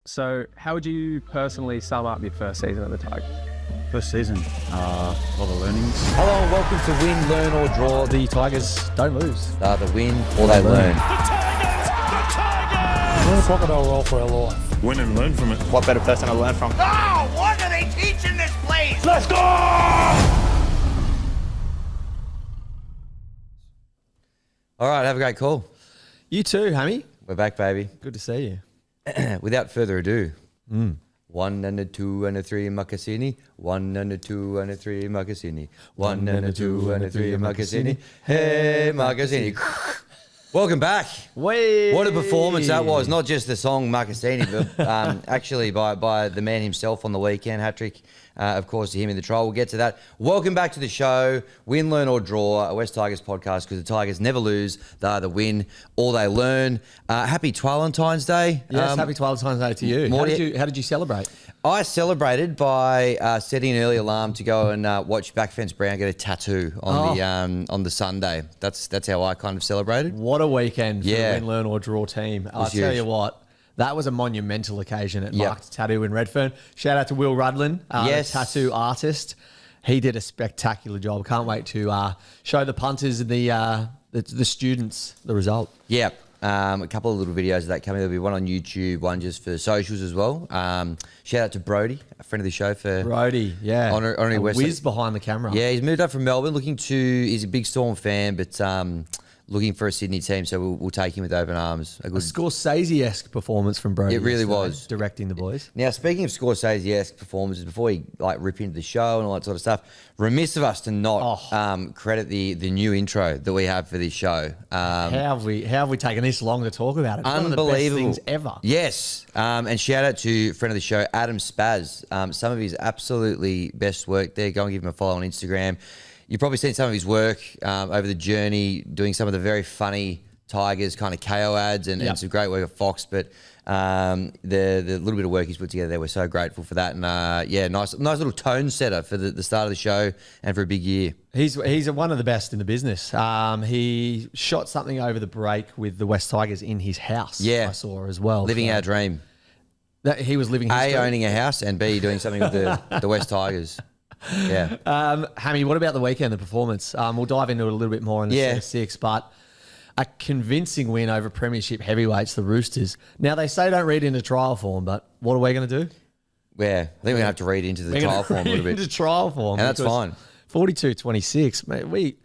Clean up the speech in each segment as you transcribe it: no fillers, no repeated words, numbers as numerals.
So how would you personally sum up your first season at the Tigers? First season, a lot of learnings. Hello and welcome to Win, Learn or Draw. The Tigers don't lose. They either win or they learn. The Tigers! We're in a crocodile roll for our life. Win and learn from it. What better person to learn from? Oh, what are they teaching this place? Let's go! All right, have a great call. You too, Hammy. We're back, baby. Good to see you. Without further ado, 1 and a 2 and a 3 Makasini. 1 and a 2 and a 3 Makasini. 1 and a 2 and a 3 Makasini. Hey, Makasini. Welcome back. Way. What a performance that was. Not just the song Makasini, but actually by the man himself on the weekend. Hat-trick, of course, to him in the trial. We'll get to that. Welcome back to the show. Win, Learn or Draw, a West Tigers podcast, because the Tigers never lose. They either win or they learn. Happy Valentine's Day. Yes, happy 12 times day to you. How did you celebrate? I celebrated by setting an early alarm to go and watch Backfence Brown get a tattoo on the Sunday. That's how I kind of celebrated. What a weekend for Yeah. the Win, Learn or Draw team. I'll huge. tell you what, that was a monumental occasion at Mark's Tattoo in Redfern. Shout out to Will Rudlin, Yes. the tattoo artist. He did a spectacular job. Can't wait to show the punters and the students the result. Yeah. A couple of little videos of that coming. There'll be one on YouTube, one just for socials as well. Shout out to Brody, a friend of the show for Brody, yeah. Honorary a West. whiz behind the camera. Yeah, he's moved up from Melbourne, he's a big Storm fan, but looking for a Sydney team, so we'll take him with open arms. A Scorsese-esque performance from Brody. It really yesterday, was. directing the boys. Now, speaking of Scorsese-esque performances, before we rip into the show and all that sort of stuff, remiss of us to not credit the new intro that we have for this show. How have we taken this long to talk about it? It's Unbelievable. one of the best things ever. Yes. And shout out to friend of the show, Adam Spaz. Some of his absolutely best work there. Go and give him a follow on Instagram. You've probably seen some of his work over the journey, doing some of the very funny Tigers kind of KO ads and some great work at Fox. But the little bit of work he's put together there, we're so grateful for that. And nice little tone setter for the start of the show and for a big year. He's one of the best in the business. He shot something over the break with the West Tigers in his house. Yeah. I saw as well. Living our dream. That he was living his A, dream. owning a house, and B, doing something with the West Tigers. Yeah. Hammy, what about the weekend, the performance? We'll dive into it a little bit more in the set of six, but a convincing win over Premiership heavyweights, the Roosters. Now, they say don't read into trial form, but what are we going to do? Yeah, I think we're going to have to read into the trial form a little bit. Into trial form. And that's fine. 42-26, mate. We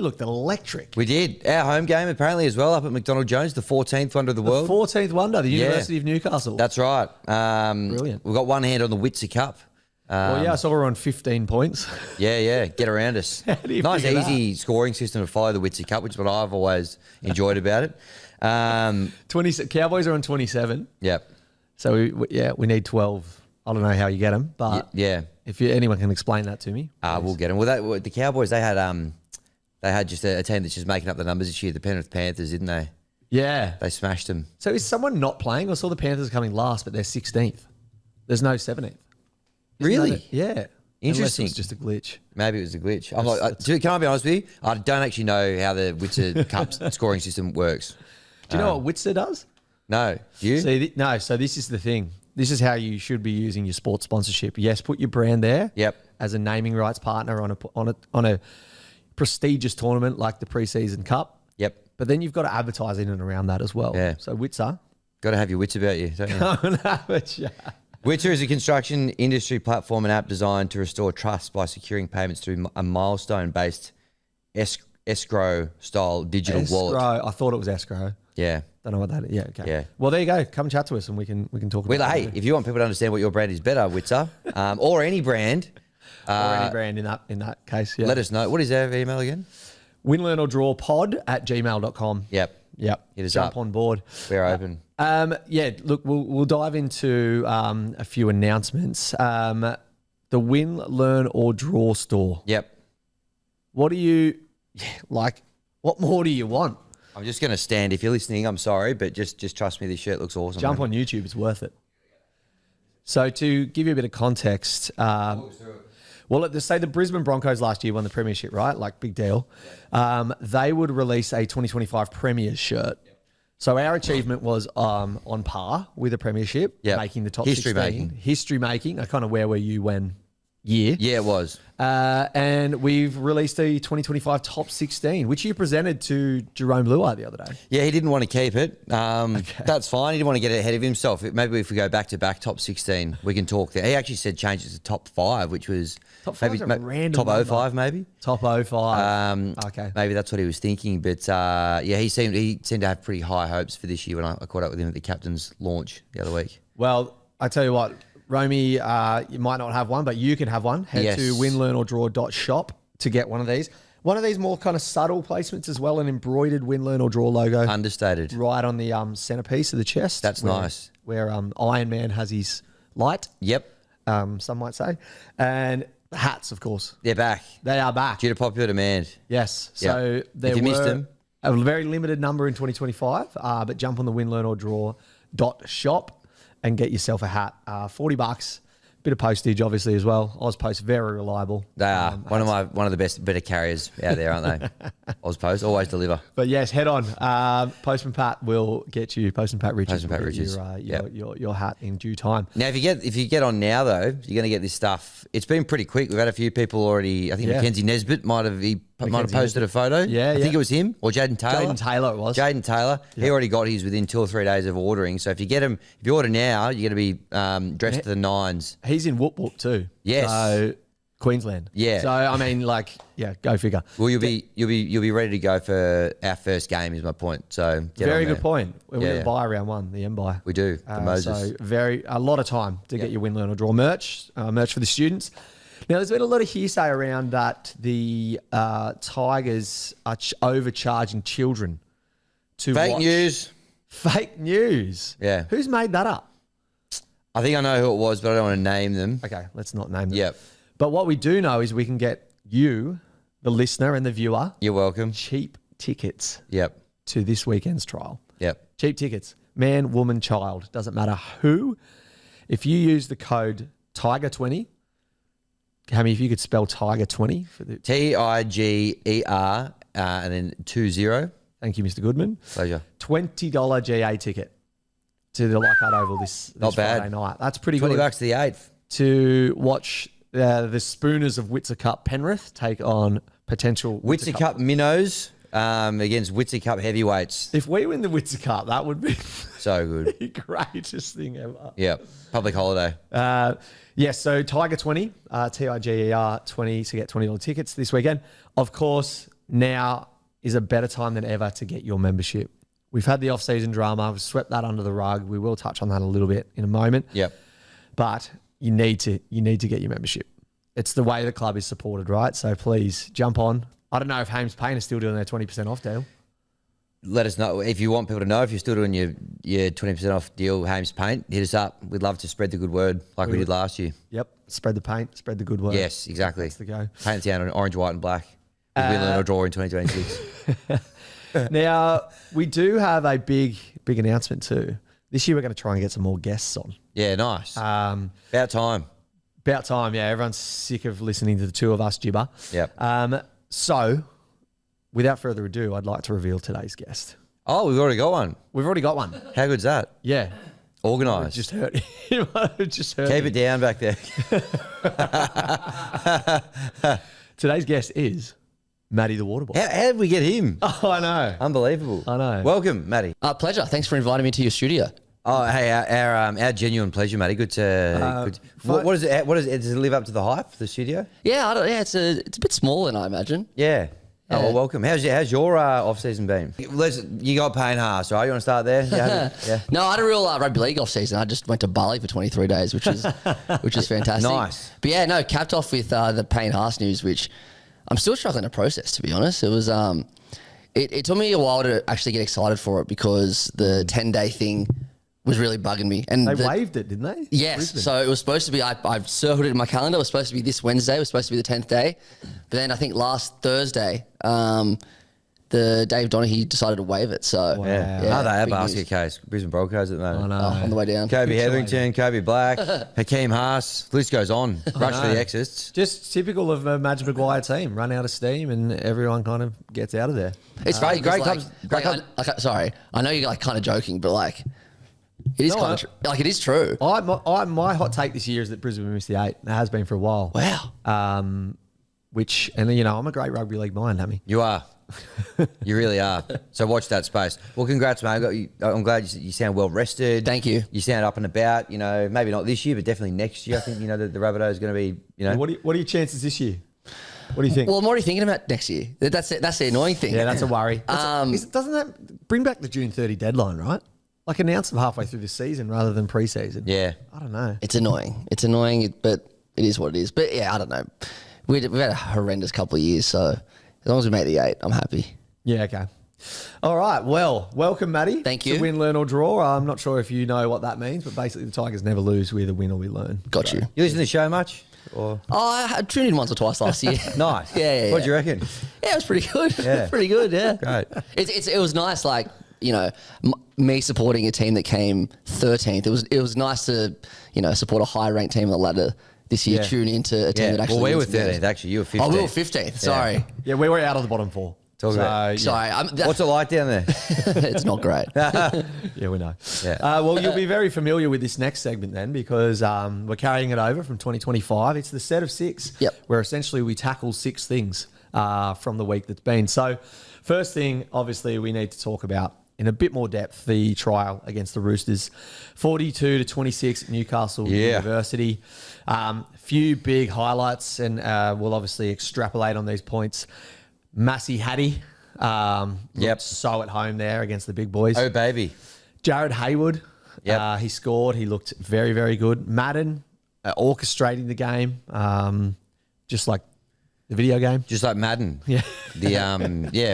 looked electric. We did. Our home game apparently as well up at McDonald Jones, the 14th wonder of the world. 14th wonder, the University of Newcastle. That's right. Brilliant. We've got one hand on the Witzer Cup. I saw we're on 15 points. Yeah. Get around us. Do you Nice, figure easy scoring system to follow the Witzer Cup, which is what I've always enjoyed about it. 20 Cowboys are on 27. Yep. So, we need 12. I don't know how you get them, but Yeah. if anyone can explain that to me. We'll get them. Well, the Cowboys, they had just a team that's just making up the numbers this year, the Penrith Panthers, didn't they? Yeah. They smashed them. So is someone not playing? I saw the Panthers coming last, but they're 16th. There's no 17th. Really? Yeah. Interesting. Unless it's just a glitch. Maybe it was a glitch. Can I be honest with you? I don't actually know how the Witzer Cup scoring system works. Do you know what Witzer does? No. Do you? See, so this is the thing. This is how you should be using your sports sponsorship. Yes, put your brand there. Yep. As a naming rights partner on a prestigious tournament like the preseason cup. Yep. But then you've got to advertise in and around that as well. Yeah. So Witzer. Got to have your wits about you, don't you? Come and have a chat. Witzer is a construction industry platform and app designed to restore trust by securing payments through a milestone-based escrow-style digital wallet. I thought it was escrow. Yeah. Don't know what that is. Yeah, okay. Yeah. Well, there you go. Come chat to us and we can talk about Hey, if you want people to understand what your brand is better, Witzer, or any brand, or any brand in that case, yeah. let us know. What is our email again? winlearnordrawpod@gmail.com. Yep. Hit us Jump on board. We're open. Look, we'll dive into a few announcements. The Win, Learn or Draw store. Yep. What do you like? What more do you want? I'm just going to stand. If you're listening, I'm sorry, but just trust me. This shirt looks awesome. Jump on YouTube. It's worth it. So to give you a bit of context, say the Brisbane Broncos last year won the premiership, right? Like big deal. They would release a 2025 Premiers shirt. So our achievement was on par with the premiership, Yep. making the top History 16. making. History making. I kind of where were you when year? Yeah, it was. And we've released the 2025 top 16, which you presented to Jerome Luai the other day. Yeah, he didn't want to keep it. That's fine. He didn't want to get ahead of himself. Maybe if we go back to back top 16, we can talk there. He actually said change it to top 5, which was Top 5's a random top number. 05 maybe. Top 05. Okay. Maybe that's what he was thinking. But yeah, he seemed to have pretty high hopes for this year when I caught up with him at the captain's launch the other week. Well, I tell you what, Romy, you might not have one, but you can have one. Head to winlearnorddraw.shop to get one of these. One of these more kind of subtle placements as well, an embroidered Win, Learn or Draw logo. Understated. Right on the centerpiece of the chest. That's nice. Where Iron Man has his light, Yep. some might say. And hats, of course. They're back. They are back. Due to popular demand. Yes. So Yep. there If you were missed them. a very limited number in 2025, but jump on the winlearnorddraw.shop and get yourself a hat. $40. Bit of postage, obviously, as well. Ozpost, very reliable. They are one of the better carriers out there, aren't they? Ozpost, always deliver. But yes, head on. Postman Pat will get you. Postman Pat Richards. Postman Pat will get Richards. your hat in due time. Now, if you get on now though, you're going to get this stuff. It's been pretty quick. We've had a few people already. I think Mackenzie Nesbitt might have posted a photo. Yeah, I think it was him or Jaden Taylor. Jaden Taylor it was. Jaden Taylor. He already got his within 2 or 3 days of ordering. So if you order now, you're going to be dressed to the nines. He's in Whoop Whoop too. Yes. So Queensland. Yeah. So I mean, go figure. Well, you'll be ready to go for our first game. Is my point. So get Very on there. good point. We're going Yeah. to buy round one, the M-buy. We do. The Moses. So a lot of time to get your Win, Learn or Draw merch for the students. Now, there's been a lot of hearsay around that the Tigers are overcharging children to Fake watch. news. Fake news. Yeah. Who's made that up? I think I know who it was, but I don't want to name them. Okay, let's not name them. Yep. But what we do know is we can get you, the listener and the viewer, You're welcome. cheap tickets Yep. to this weekend's trial. Yep. Cheap tickets. Man, woman, child. Doesn't matter who. If you use the code TIGER20, Hammy, if you could spell Tiger20 for the TIGER and then 20. thank you, Mr. Goodman. Pleasure. $20 GA ticket to the Leichardt Oval this Not bad. Friday night. That's pretty $20 good. to the 8th. To watch the Spooners of Witzer Cup Penrith take on potential Witzer Cup minnows against Witzer Cup heavyweights. If we win the Witzer Cup, that would be So good. the greatest thing ever. Yep. Public holiday. Yes, so Tiger 20, TIGER 20 to get $20 tickets this weekend. Of course, now is a better time than ever to get your membership. We've had the off-season drama. We've swept that under the rug. We will touch on that a little bit in a moment. Yep. But you need to get your membership. It's the way the club is supported, right? So please jump on. I don't know if Hames Payne is still doing their 20% off deal. Let us know if you want people to know. If you're still doing your 20% off deal, Hames Paint, hit us up. We'd love to spread the good word like we did last year. Yep. Spread the paint, spread the good word. Yes, exactly. That's the go. Paint the town in orange, white, and black. With Win, Learn or Draw in 2026. Now, we do have a big announcement too. This year we're going to try and get some more guests on. Yeah, nice. About time. About time, yeah. Everyone's sick of listening to the two of us gibber. Yep. So, without further ado, I'd like to reveal today's guest. Oh, we've already got one. We've already got one. How good's that? Yeah. Organised. Just heard. You might have just heard. Keep it down back there. Today's guest is Matty the Waterboy. How did we get him? Oh, I know. Unbelievable. I know. Welcome, Matty. Pleasure. Thanks for inviting me to your studio. Oh, hey, our genuine pleasure, Matty. Good to. What is it? What is it? Does it live up to the hype? The studio? Yeah, it's a bit smaller than I imagine. Yeah. Oh, well, welcome. How's your off season been? You got Payne Haas, right? You want to start there? Yeah. No, I had a real rugby league off season. I just went to Bali for 23 days, which is fantastic. Nice. But yeah, no, capped off with the Payne Haas news, which I'm still struggling to process, to be honest. It was it took me a while to actually get excited for it because the 10-day thing was really bugging me. And They waived it, didn't they? Yes. Brisbane. So it was supposed to be, I've circled it in my calendar. It was supposed to be this Wednesday. It was supposed to be the 10th day. But then I think last Thursday, the Dave Donaghy decided to waive it. So Yeah. They have big basket news. case. Brisbane Broncos at the moment. I know. On the way down. Kobe Hetherington, Kobe Black, Hakeem Haas. List goes on. Rush for the exits. Just typical of a Madge Maguire team. Run out of steam and everyone kind of gets out of there. It's funny. great Great comes- sorry, I know you're like kind of joking, but like it is No, kind of like it is true. My hot take this year is that Brisbane missed the 8. It has been for a while. Wow. Which, and you know, I'm a great rugby league mind, Hammy. You are. You really are. So watch that space. Well, congrats, mate. I'm glad you sound well rested. Thank you. You sound up and about. You know, maybe not this year, but definitely next year. I think, you know, the Rabbitohs is going to be, you know. What are your chances this year? What do you think? Well, I'm already thinking about next year. That's the annoying thing. Yeah, that's a worry. Doesn't that bring back the June 30 deadline, right? Like announce them halfway through the season rather than pre-season. Yeah. I don't know. It's annoying. It's annoying, but it is what it is. But yeah, I don't know. We've had a horrendous couple of years, so as long as we make the 8, I'm happy. Yeah, okay. All right. Well, welcome, Matty. Thank you. To win, learn, or draw. I'm not sure if you know what that means, but basically the Tigers never lose. We either win or we learn. Got you. You listen to the show much? Or I tuned in once or twice last year. nice. Yeah. What do you reckon? Yeah, it was pretty good. Yeah. Pretty good, yeah. Great. It was nice, like, you know, me supporting a team that came 13th. It was nice to, you know, support a high ranked team on the ladder this year, Yeah. tune into a team that actually Well, we were wins some games. 13th, actually. You were 15th. Oh, we were 15th. Sorry. Yeah, we were out of the bottom 4. Talk about it. Sorry. What's it like down there? It's not great. Yeah, we know. Yeah. Well, you'll be very familiar with this next segment then because we're carrying it over from 2025. It's the set of 6, Yep. where essentially we tackle 6 things from the week that's been. So first thing, obviously, we need to talk about in a bit more depth the trial against the Roosters, 42-26 at Newcastle University. Few big highlights, and we'll obviously extrapolate on these points. Massey Hattie, looked so at home there against the big boys. Oh, baby. Jared Hayward, Yep. he scored. He looked very, very good. Madden orchestrating the game, just like the video game. Just like Madden. Yeah.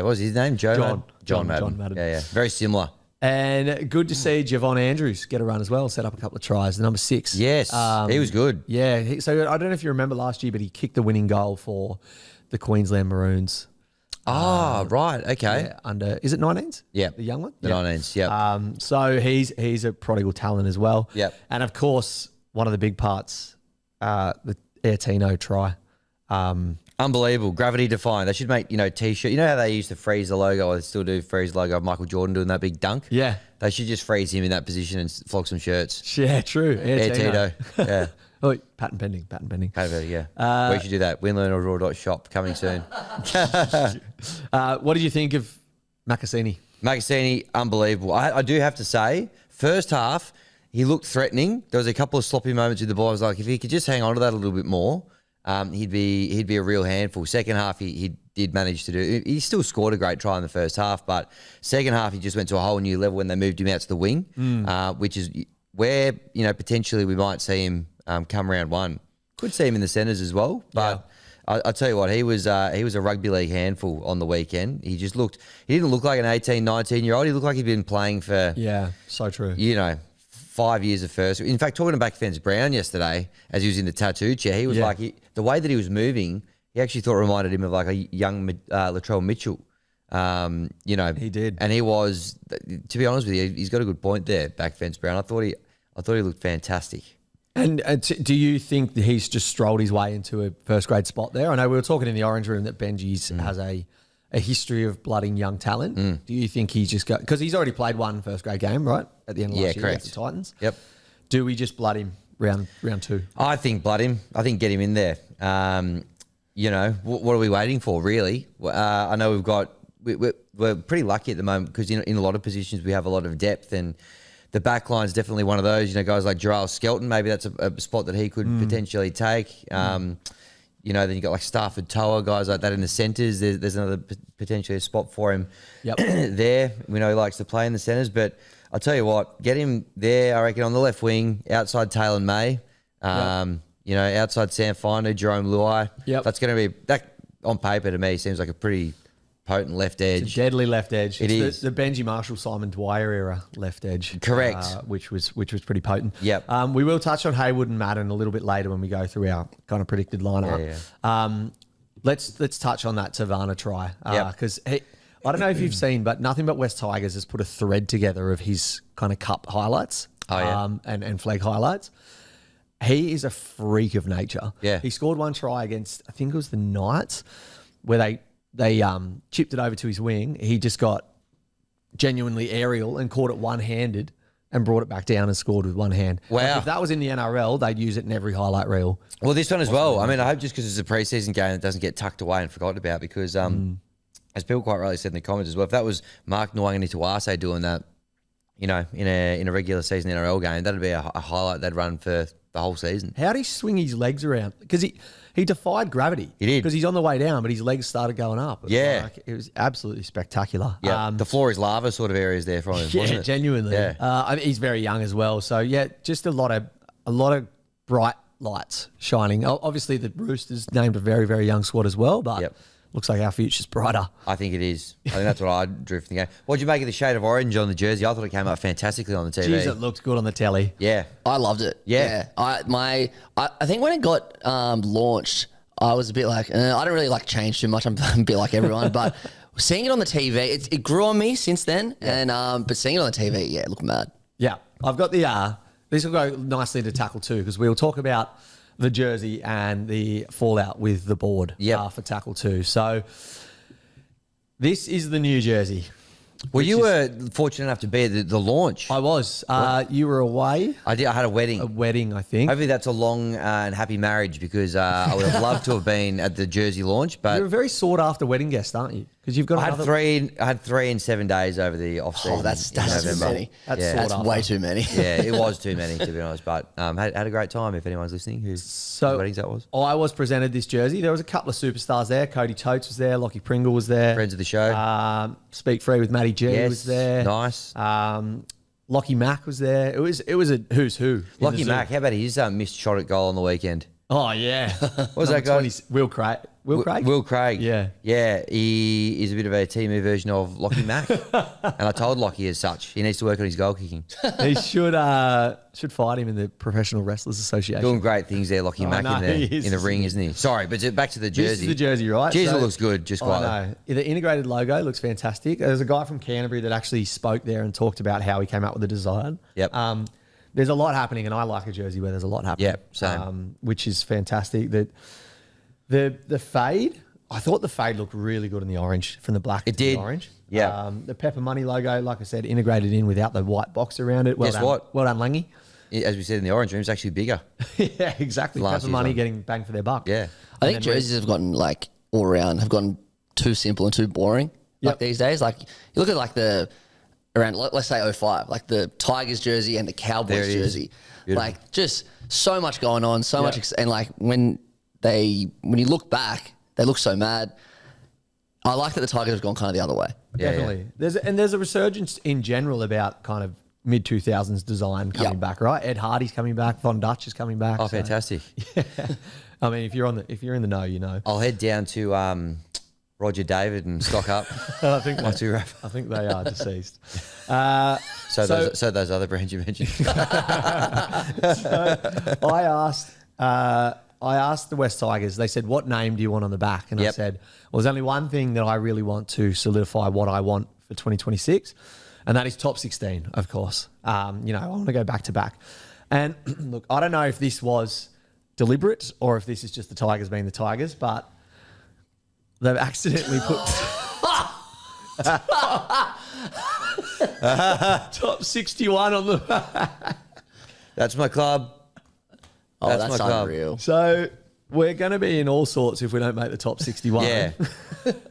What was his name? John Madden. John Madden. Madden. Yeah. Very similar. And good to see Javon Andrews get a run as well, set up a couple of tries. The number 6. Yes. He was good. Yeah. So I don't know if you remember last year, but he kicked the winning goal for the Queensland Maroons. Right. Okay. Yeah, under, is it 19s? Yeah. The young one? The 19s. Yeah. So he's a prodigal talent as well. Yep. And of course, one of the big parts, the Airtino try. Unbelievable. Gravity defying. They should make, T-shirt. You know how they used to freeze the logo, or they still do freeze the logo of Michael Jordan doing that big dunk? Yeah. They should just freeze him in that position and flog some shirts. Yeah, true. Airtino. Yeah. Oh, patent pending. Yeah. We should do that. winlearnordrawd.shop coming soon. What did you think of Makasini? Makasini, unbelievable. I do have to say, first half, he looked threatening. There was a couple of sloppy moments with the ball. I was like, if he could just hang on to that a little bit more, he'd be a real handful. Second half, he did manage to do. He still scored a great try in the first half, but second half he just went to a whole new level when they moved him out to the wing, which is where potentially we might see him come round 1. Could see him in the centres as well, but. I tell you what, he was a rugby league handful on the weekend. He didn't look like an 18, 19-year-old. He looked like he'd been playing for, so true. 5 years of first. In fact, talking to Backfence Brown yesterday, as he was in the tattoo chair, he was like, the way that he was moving, he actually thought reminded him of like a young Latrell Mitchell. He did. And he was, to be honest with you, he's got a good point there, Backfence Brown. I thought he looked fantastic. And do you think that he's just strolled his way into a first grade spot there? I know we were talking in the orange room that Benji's has a history of blooding young talent. Do you think he's just got, because he's already played one first grade game, right? At the end of last year against the Titans. Yep. Do we just blood him round 2? I think blood him. I think get him in there. What are we waiting for, really? I know we're pretty lucky at the moment because in a lot of positions we have a lot of depth, and the back line is definitely one of those. Guys like Jarrell Skelton, maybe that's a spot that he could potentially take. Then you got like Stafford Toa, guys like that in the centres. There's another potentially a spot for him there. We know he likes to play in the centres, but I'll tell you what, get him there, I reckon, on the left wing, outside Taylor May, outside Sam Finder, Jerome Luai. Yep. That's going to be, that on paper to me seems like a pretty potent left edge. It's a deadly left edge. It it's is. the Benji Marshall, Simon Dwyer era left edge. Correct. Which was pretty potent. Yep. We will touch on Hayward and Madden a little bit later when we go through our kind of predicted lineup. Yeah. Let's touch on that Tavana try because I don't know if you've seen, but Nothing But West Tigers has put a thread together of his kind of cup highlights and flag highlights. He is a freak of nature. Yeah. He scored one try against, I think it was the Knights, where they chipped it over to his wing. He just got genuinely aerial and caught it one-handed and brought it back down and scored with one hand. Wow. Like if that was in the NRL, they'd use it in every highlight reel. Well, this one as well. I mean, I hope just because it's a preseason game, it doesn't get tucked away and forgotten about because, as people quite rightly said in the comments as well, if that was Mark Nwangani-Tuase doing that, you know, in a regular season NRL game, that'd be a highlight they'd run for the whole season. How did he swing his legs around? Because he defied gravity. He did. Because he's on the way down, but his legs started going up. It was absolutely spectacular. Yeah, the floor is lava sort of areas there from him, wasn't it? Genuinely. Yeah. I mean, he's very young as well. So, yeah, just a lot of bright lights shining. Obviously, the Roosters named a very, very young squad as well, but looks like our future's brighter. I think it is. I think that's what I drew from the game. What did you make of the shade of orange on the jersey? I thought it came up fantastically on the TV. Jeez, it looked good on the telly. Yeah. I loved it. Yeah. I think when it got launched, I was a bit like, I don't really like change too much. I'm a bit like everyone, but seeing it on the TV, it grew on me since then. And but seeing it on the TV, yeah, it looked mad. Yeah, I've got the. This will go nicely to tackle two because we'll talk about the jersey and the fallout with the board for tackle two. So this is the new jersey. Well, you were fortunate enough to be at the launch. I was. You were away. I did. I had a wedding. A wedding, I think. Hopefully that's a long and happy marriage because I would have loved to have been at the jersey launch. But you're a very sought after wedding guest, aren't you? Because you've got. I had 3 in 7 days over the off season. Oh, that's too many. That's way too many. Yeah, it was too many to be honest. But had a great time. If anyone's listening, whose weddings that was. I was presented this jersey. There was a couple of superstars there. Cody Totes was there. Lockie Pringle was there. Friends of the show. Speak Free with Matty G was there. Nice. Lockie Mack was there. It was a who's who. Lockie Mack. How about his missed shot at goal on the weekend? Oh yeah. What was that guy? Will Craig. Will Craig. Yeah. Yeah. He is a bit of a teamy version of Lockie Mack, and I told Lockie as such. He needs to work on his goal kicking. He should fight him in the Professional Wrestlers Association. Doing great things there, Lockie Mack in the ring, isn't he? Sorry, but back to the jersey. This is the jersey, right? Jersey looks good, just quietly. I know. The integrated logo looks fantastic. There's a guy from Canterbury that actually spoke there and talked about how he came up with the design. Yep. There's a lot happening, and I like a jersey where there's a lot happening. Yep, same. Which is fantastic. That the fade, I thought the fade looked really good in the orange, from the black to the orange. Yeah. The Pepper Money logo, like I said, integrated in without the white box around it. Guess what? Well done, Langy. As we said in the orange room, it's actually bigger. Yeah, exactly. Pepper Money getting bang for their buck. Yeah. I think jerseys have gotten all around have gotten too simple and too boring. These days, you look at around, let's say 05, like the Tigers jersey and the Cowboys jersey. Beautiful. Just so much going on, so much, and when you look back, they look so mad. I like that the Tigers have gone kind of the other way. Definitely. Yeah. There's a resurgence in general about kind of mid-2000s design coming back, right? Ed Hardy's coming back, Von Dutch is coming back. Oh, fantastic. Yeah. I mean, if you're in the know, you know. I'll head down to Roger David and stock up. I think they are deceased. So those other brands you mentioned. I asked the West Tigers, they said, what name do you want on the back? And I said, well, there's only one thing that I really want to solidify what I want for 2026, and that is top 16, of course. I want to go back to back. And look, I don't know if this was deliberate or if this is just the Tigers being the Tigers, but they've accidentally put top 61 on the That's my club. Oh, that's my club. unreal. So we're going to be in all sorts if we don't make the top 61. Yeah.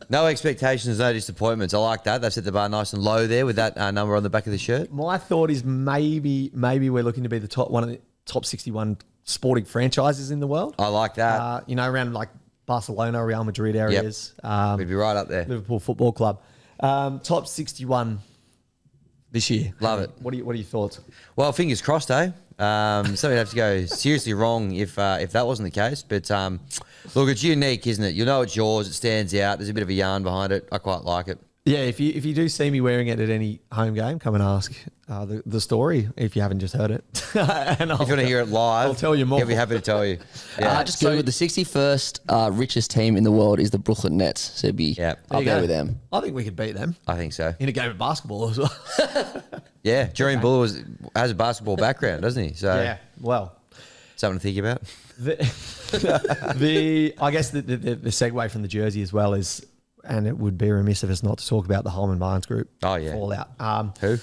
No expectations, no disappointments. I like that. They've set the bar nice and low there with that number on the back of the shirt. My thought is maybe we're looking to be one of the top 61 sporting franchises in the world. I like that. Around like Barcelona, Real Madrid areas. We'd be right up there. Liverpool Football Club. Top 61 this year. Love it. What are your thoughts? Well, fingers crossed, eh? Something would have to go seriously wrong if that wasn't the case. But look, it's unique, isn't it? You know it's yours. It stands out. There's a bit of a yarn behind it. I quite like it. Yeah, if you do see me wearing it at any home game, come and ask the story if you haven't just heard it. And If you want to hear it live, I'll tell you more. He'll be happy to tell you. Yeah. Just Googled the 61st richest team in the world is the Brooklyn Nets. So it'd be Yeah. up there with them. I think we could beat them I think so. in a game of basketball as well. Yeah, Jeremy Bull has a basketball background, doesn't he? So Yeah, well, something to think about. I guess the segue from the jersey as well is, and it would be remiss of us not to talk about the Holman Barnes group. Oh, yeah. Fallout. Who?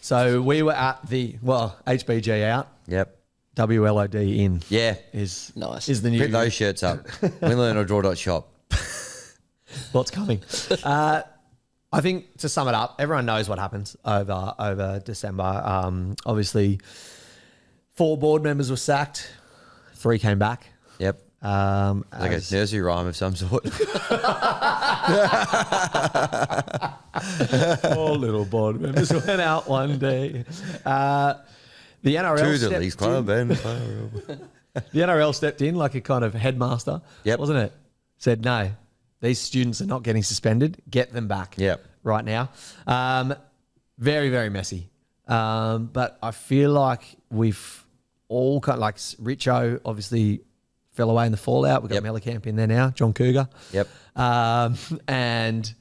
So we were at HBG out, Yep. WLOD in. Yeah. Is Nice. Is the new Print those shirts up. winlearnordrawd.shop. what's coming. I think to sum it up, everyone knows what happens over December. Obviously, 4 board members were sacked, 3 came back. Yep. Like a nursery rhyme of some sort. 4 little board members went out one day. The NRL To the stepped Leagues Club in. and The NRL stepped in like a kind of headmaster, Yep. wasn't it? Said, no, these students are not getting suspended. Get them back Yep. right now. Very, very messy. But I feel like we've all kind of like Richo obviously fell away in the fallout. We've got Yep. Mellencamp in there now, John Cougar. Yep. And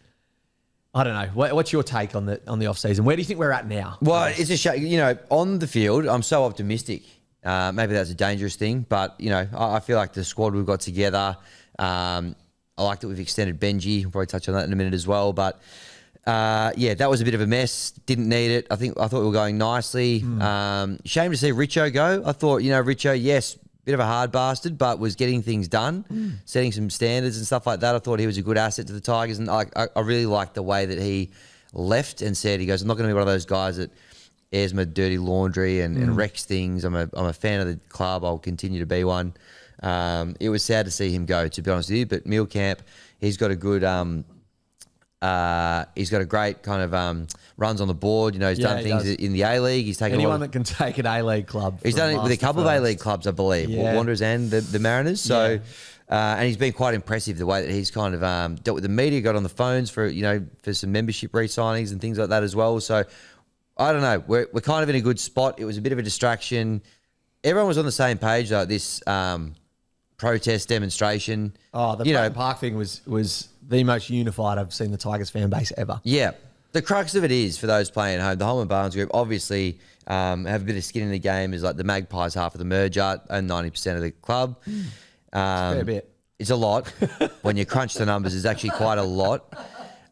I don't know. What's your take on the off season? Where do you think we're at now? Well, it's a shame. You know, on the field, I'm so optimistic. Maybe that's a dangerous thing, but, you know, I feel like the squad we've got together, I like that we've extended Benji. We'll probably touch on that in a minute as well. But, yeah, that was a bit of a mess. Didn't need it. I thought we were going nicely. Shame to see Richo go. I thought, you know, Richo, yes, bit of a hard bastard, but was getting things done, setting some standards and stuff like that. I thought he was a good asset to the Tigers, and I really liked the way that he left and said, he goes, I'm not going to be one of those guys that airs my dirty laundry and wrecks things. I'm a fan of the club. I'll continue to be one. It was sad to see him go, to be honest with you, but Mealcamp, he's got a good he's got a great kind of runs on the board. You know, he's Yeah, done he things does. in the A-League. He's taken Anyone that can take an A-League club. He's from done it with a last to couple of first. A-League clubs, I believe, Yeah. Wanderers and the Mariners. So, and he's been quite impressive the way that he's kind of dealt with the media, got on the phones for some membership re-signings and things like that as well. So, I don't know. We're kind of in a good spot. It was a bit of a distraction. Everyone was on the same page though. This protest demonstration. Oh, the Preston Park thing was the most unified I've seen the Tigers fan base ever. Yeah. The crux of it is, for those playing at home, the Holman Barnes group obviously have a bit of skin in the game. Is like the Magpies half of the merger and 90% of the club. Fair bit. It's a lot. When you crunch the numbers, it's actually quite a lot.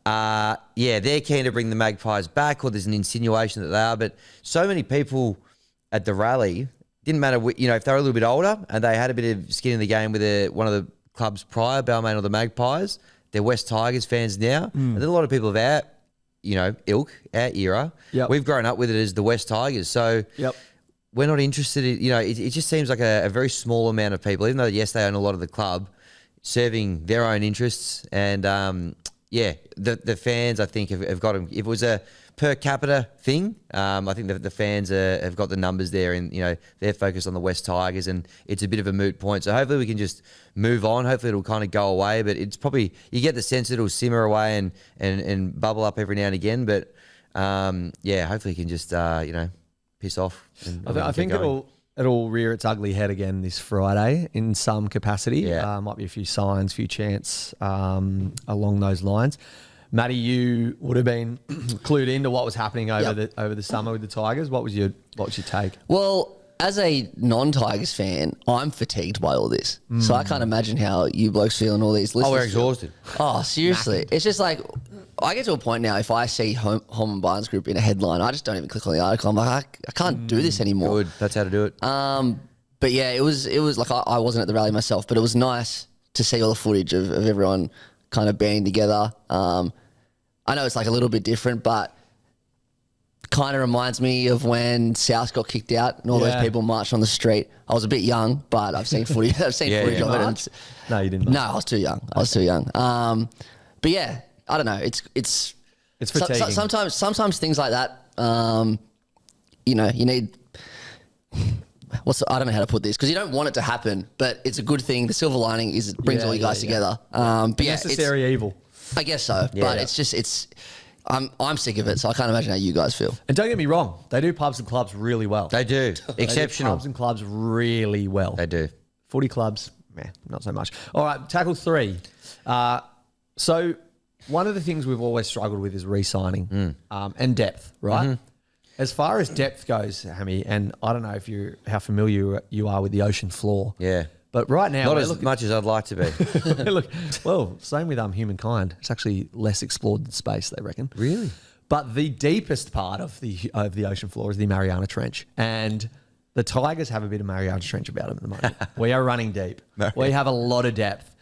Yeah, they're keen to bring the Magpies back, or there's an insinuation that they are. But so many people at the rally, didn't matter, if they were a little bit older and they had a bit of skin in the game with one of the clubs prior, Balmain or the Magpies, they're West Tigers fans now. And then a lot of people of our, ilk, our era, Yep. we've grown up with it as the West Tigers. So Yep. we're not interested in, it just seems like a very small amount of people, even though, yes, they own a lot of the club, serving their own interests. And, the fans, I think, have got them. If it was a per capita thing, I think the fans have got the numbers there, and, they're focused on the West Tigers, and it's a bit of a moot point. So hopefully we can just move on. Hopefully it'll kind of go away, but it's probably, you get the sense it'll simmer away and bubble up every now and again. But, hopefully you can just, piss off. I think it'll rear its ugly head again this Friday in some capacity. Yeah. Might be a few signs, few chants along those lines. Matty, you would have been clued into what was happening over the summer with the Tigers. What was your take? Well, as a non-Tigers fan, I'm fatigued by all this. So I can't imagine how you blokes feel and all these listeners. Oh, we're feel. exhausted. Oh, seriously. It's just like, I get to a point now, if I see Holman Barnes Group in a headline, I just don't even click on the article. I'm like, I can't do this anymore. Good. That's how to do it. But yeah, it was like, I wasn't at the rally myself, but it was nice to see all the footage of everyone kind of banding together. I know it's like a little bit different, but kind of reminds me of when South got kicked out and all those people marched on the street. I was a bit young, but I've seen footage. Footage of it. And No, you didn't. no, I was too young. I was too young. But yeah, I don't know. It's fatiguing. Sometimes things like that. You need. I don't know how to put this, because you don't want it to happen, but it's a good thing. The silver lining is it brings all you guys together. But yeah, Necessary evil. I guess so, but it's just I'm sick of it, so I can't imagine how you guys feel. And don't get me wrong, they do pubs and clubs really well. They do. They do Exceptional. pubs and clubs really well. They do. Footy clubs, not so much. All right, tackle 3. So one of the things we've always struggled with is re-signing and depth, right? Mm-hmm. As far as depth goes, Hammy, and I don't know if how familiar you are with the ocean floor. Yeah. But right now, Not as much as I'd like to be. look, well, same with humankind. It's actually less explored than space, they reckon. Really? But the deepest part of the ocean floor is the Mariana Trench, and the Tigers have a bit of Mariana Trench about them at the moment. We are running deep. We have a lot of depth,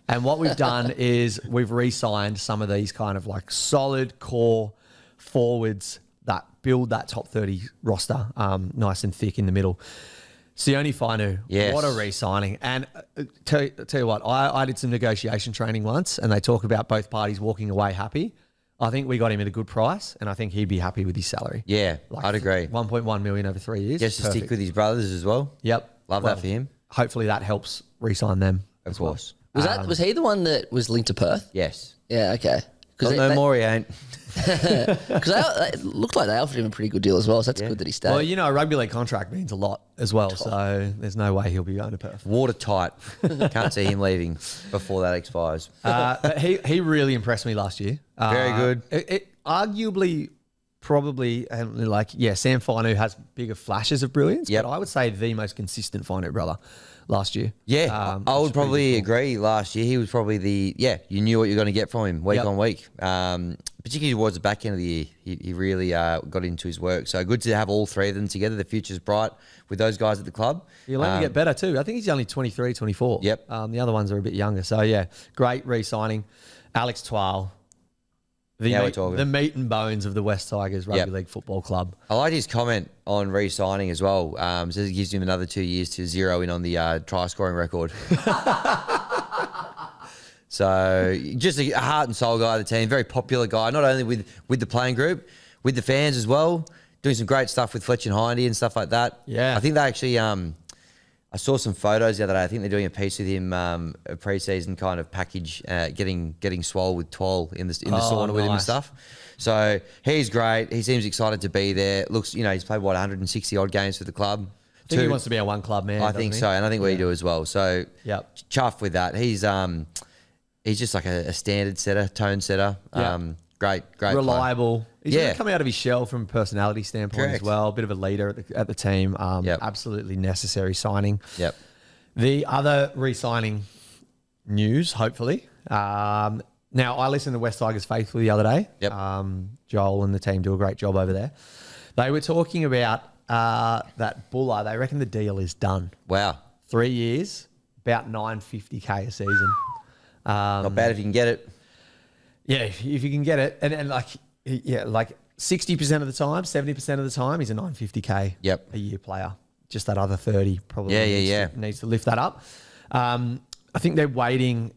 and what we've done is we've re-signed some of these kind of like solid core forwards that build that top 30 roster, nice and thick in the middle. Sione Fainu, Yes. what a re-signing. And tell you what, I did some negotiation training once, and they talk about both parties walking away happy. I think we got him at a good price, and I think he'd be happy with his salary. Yeah, I'd agree. 1.1 million over 3 years. Just to Perfect. stick with his brothers as well. Yep. Love that for him. Hopefully that helps re-sign them. Of course. Was he the one that was linked to Perth? Yes. Yeah, okay. Got no more, he ain't. Because it looked like they offered him a pretty good deal as well, so that's good that he stayed. Well, a rugby league contract means a lot as well, so there's no way he'll be going to Perth. Watertight. Can't see him leaving before that expires. But he really impressed me last year. Very good. It arguably, probably, Sam Fainu has bigger flashes of brilliance, Yep. but I would say the most consistent Fainu brother last year. Yeah, I would probably agree. Last year, he was probably you knew what you're going to get from him week on week. Particularly towards the back end of the year, he really got into his work. So good to have all three of them together. The future's bright with those guys at the club. He'll only get better too. I think he's only 23, 24. Yep. The other ones are a bit younger. So, yeah, great re-signing. Alex Twal, the meat and bones of the West Tigers Rugby League Football Club. I like his comment on re-signing as well. Says it gives him another 2 years to zero in on the try scoring record. So just a heart and soul guy of the team, very popular guy, not only with the playing group, with the fans as well, doing some great stuff with Fletch and Hindy and stuff like that. Yeah. I think they actually, I saw some photos the other day. I think they're doing a piece with him, a pre-season kind of package, getting swole with Twal in the sauna with him and nice. stuff. So he's great. He seems excited to be there. Looks, he's played 160 odd games for the club. I think he wants to be a one club man. I think so, and I think we do as well. So chuffed with that. He's just like a standard setter, tone setter. Great, reliable. player. He's going to come out of his shell from a personality standpoint Correct. as well. A bit of a leader at the team. Absolutely necessary signing. Yep. The other re-signing news, hopefully. Now, I listened to West Tigers Faithful the other day. Yep. Joel and the team do a great job over there. They were talking about that Buller. They reckon the deal is done. Wow. 3 years, about $950K a season. Not bad if you can get it. Yeah, if you can get it. And like 60% of the time, 70% of the time, he's a $950K a year player. Just that other 30 probably needs to lift that up. I think they're waiting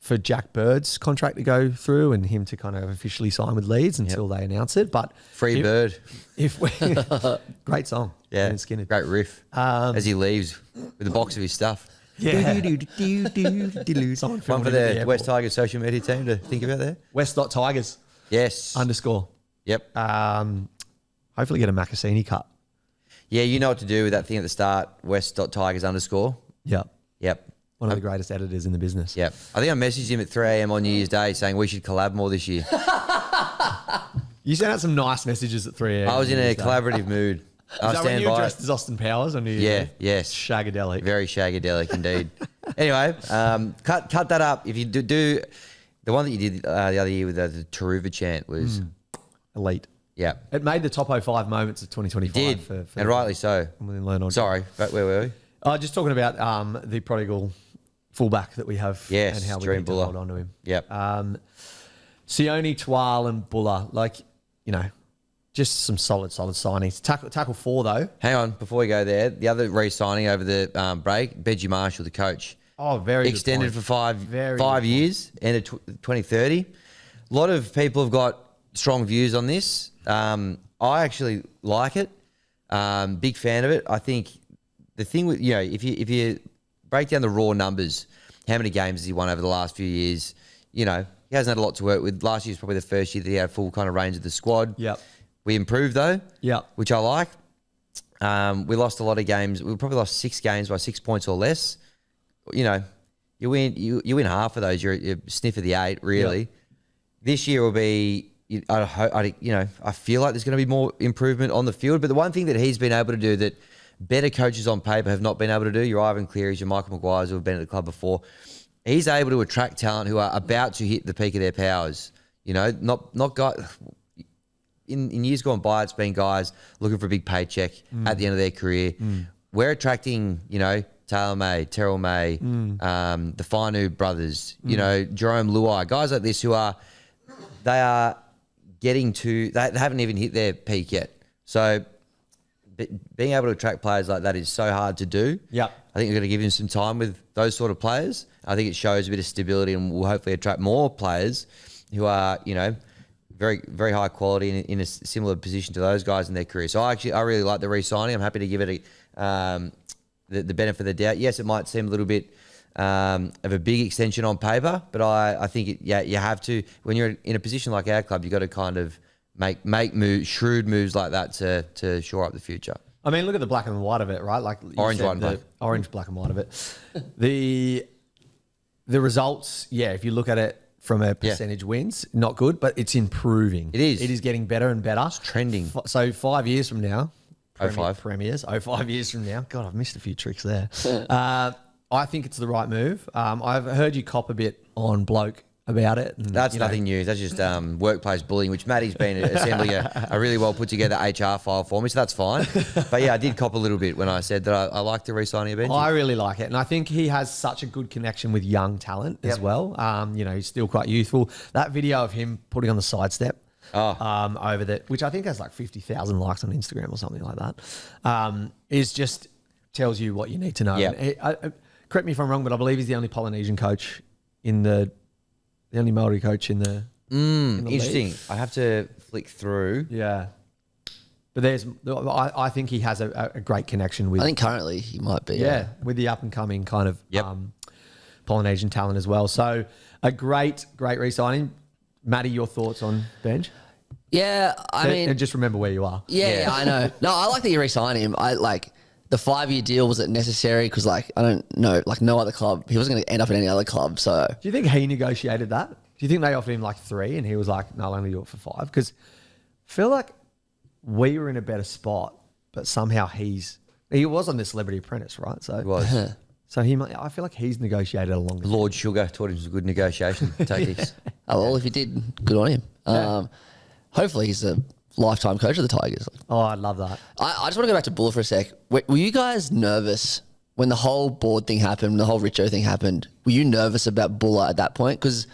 for Jack Bird's contract to go through and him to kind of officially sign with Leeds until they announce it. But Bird. Great song. Yeah. Skinner. Great riff as he leaves with the box of his stuff. Yeah. One for the West Tigers social media team to think about there. West.Tigers. Yes. _ Yep. Hopefully get a Makasini cut. Yeah, you know what to do with that thing at the start. West.Tigers _ Yep. One of the greatest editors in the business. Yep. I think I messaged him at 3 a.m. on New Year's Day saying we should collab more this year. You sent out some nice messages at 3 a.m. I was in a collaborative mood. Is that when you were dressed as Austin Powers on New Year's Day? Yes. Shagadelic. Very shagadelic indeed. Anyway, cut that up. If you do the one that you did the other year with the Taruva chant was elite. Yeah. It made the top 05 moments of 2025. Did, for and rightly so. Sorry, but where were we? Just talking about the prodigal fullback that we have and how we need to hold on to him. Yep. Sione, Twal and Buller, just some solid signings. Tackle 4 though. Hang on, before we go there, the other re-signing over the break, Benji Marshall, the coach. Oh, very extended good for point. 5 years, end of 2030. A lot of people have got strong views on this. I actually like it. Big fan of it. I think the thing with if you break down the raw numbers, how many games has he won over the last few years? he hasn't had a lot to work with. Last year was probably the first year that he had full kind of range of the squad. Yep. We improved though. Yep. Which I like. We lost a lot of games. We probably lost 6 games by 6 points or less. You know, you win half of those. You're a sniff of the 8, really. Yep. This year will be. I feel like there's going to be more improvement on the field. But the one thing that he's been able to do that better coaches on paper have not been able to do, your Ivan Clearys, your Michael Maguires who have been at the club before, he's able to attract talent who are about to hit the peak of their powers. You know, not guys. In years gone by, it's been guys looking for a big paycheck at the end of their career. We're attracting, you know, Taylor May, Terrell May, the Finu brothers, you know, Jerome Luai, guys like this who are getting to, they haven't even hit their peak yet. So being able to attract players like that is so hard to do. Yep. I think we're going to give him some time with those sort of players. I think it shows a bit of stability and will hopefully attract more players who are, you know, very, very high quality in a similar position to those guys in their career. So I really like the re-signing. I'm happy to give it the benefit of the doubt. Yes, it might seem a little bit of a big extension on paper, but I think you have to, when you're in a position like our club, you've got to kind of make shrewd moves like that to shore up the future. I mean, look at the black and white of it, right? Like Orange, white and black. Orange, black and white of it. The results, yeah, if you look at it from a percentage wins, not good, but it's improving. It is. It is getting better and better. It's trending. So 5 years from now, 05. Premiers, 5 years from now, God, I've missed a few tricks there. I think it's the right move. I've heard you cop a bit on Bloke about it. And, That's nothing new. That's just workplace bullying, which Matty's been assembling a really well put together HR file for me, so that's fine. But yeah, I did cop a little bit when I said that I like the re-signing of Benji. I really like it. And I think he has such a good connection with young talent as well. You know, he's still quite youthful. That video of him putting on the sidestep over the, which I think has like 50,000 likes on Instagram or something like that, is just tells you what you need to know. Yep. Correct me if I'm wrong, but I believe he's the only Polynesian coach in the only Maori coach in the interesting. league. I have to flick through. Yeah. But I think he has a great connection with. I think currently he might be. With the up and coming kind of Polynesian talent as well. So a great re-signing. Matty, your thoughts on Benj? Yeah, I mean, and just remember where you are. Yeah, I know. No, I like that you re-signed him. I like the 5-year deal. Was it necessary? Because like I don't know, like no other club. He wasn't going to end up in any other club. So do you think he negotiated that? Do you think they offered him like 3 and he was like, no, I'll only do it for 5? Because I feel like we were in a better spot, but somehow he was on the Celebrity Apprentice, right? So It was. So I feel like he's negotiated a long. Lord Sugar taught him some good negotiation tactics. Oh, well, if he did, good on him. Hopefully he's a lifetime coach of the Tigers. Oh, I love that. I just want to go back to Buller for a sec. Were you guys nervous when the whole board thing happened, the whole Richo thing happened? Were you nervous about Buller at that point? Because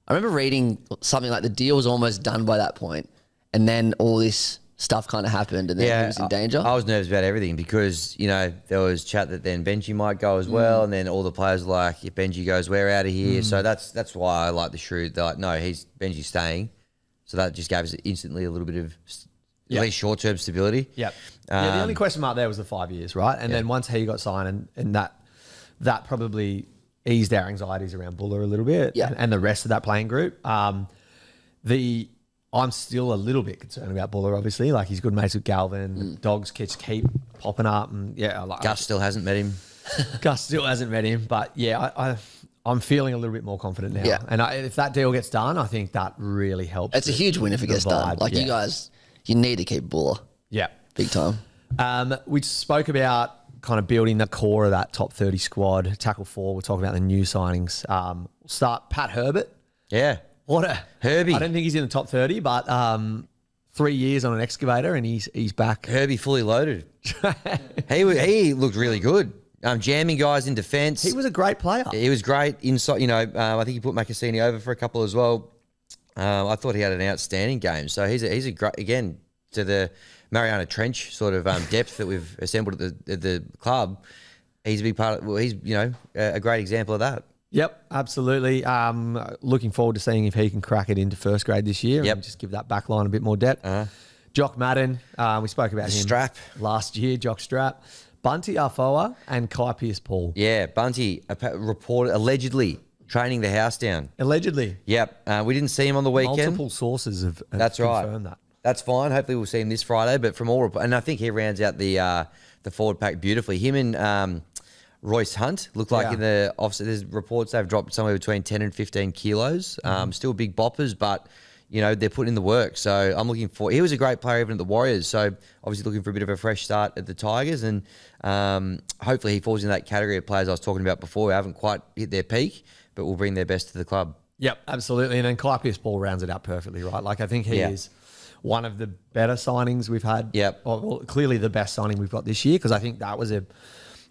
I remember reading something like the deal was almost done by that point, and then all this stuff kind of happened, and then he was in danger. I was nervous about everything because, you know, there was chat that then Benji might go as well, and then all the players were like, if Benji goes, we're out of here. So that's why I like the shrewd. They're like, no, Benji's staying. So that just gave us instantly a little bit of at least short-term stability. Yep. The only question mark there was the 5 years, right? And then once he got signed, and that probably eased our anxieties around Buller a little bit, and the rest of that playing group. I'm still a little bit concerned about Buller, obviously. Like, he's good mates with Galvin. Dogs keep popping up. And Gus still hasn't met him. Gus still hasn't met him. But yeah, I'm feeling a little bit more confident now. Yeah. And if that deal gets done, I think that really helps. It's a huge win if it gets done. Like, you guys, you need to keep Buller. Yeah. Big time. We spoke about kind of building the core of that top 30 squad. Tackle 4, we'll talk about the new signings. We'll start Pat Herbert. Yeah. What a Herbie. I don't think he's in the top 30, but 3 years on an excavator and he's back. Herbie fully loaded. He looked really good. Jamming guys in defence. He was a great player. He was great inside. You know, I think he put Makasini over for a couple as well. I thought he had an outstanding game. So he's a great, again, to the Mariana Trench sort of depth that we've assembled at the club. He's a big part of. Well, he's a great example of that. Yep, absolutely. Looking forward to seeing if he can crack it into first grade this year and just give that back line a bit more depth. Jock Madden, we spoke about him Strap last year, Jock Strap. Bunty Afoa and Kai Pearce-Paul. Yeah, Bunty allegedly training the house down. Allegedly. Yep. We didn't see him on the weekend. Multiple sources have That's right. confirmed that. That's fine. Hopefully we'll see him this Friday. But from all, and I think he rounds out the forward pack beautifully. Him and Royce Hunt look like in the offset. There's reports they've dropped somewhere between 10 and 15 kilos. Still big boppers, but you know they're putting in the work. So I'm looking for. He was a great player even at the Warriors. So obviously looking for a bit of a fresh start at the Tigers, and hopefully he falls in that category of players I was talking about before who haven't quite hit their peak, but will bring their best to the club. Yep, absolutely. And then Kai Pierce-Paul rounds it out perfectly, right? Like I think he is one of the better signings we've had. Yep. Well, clearly the best signing we've got this year, because I think that was a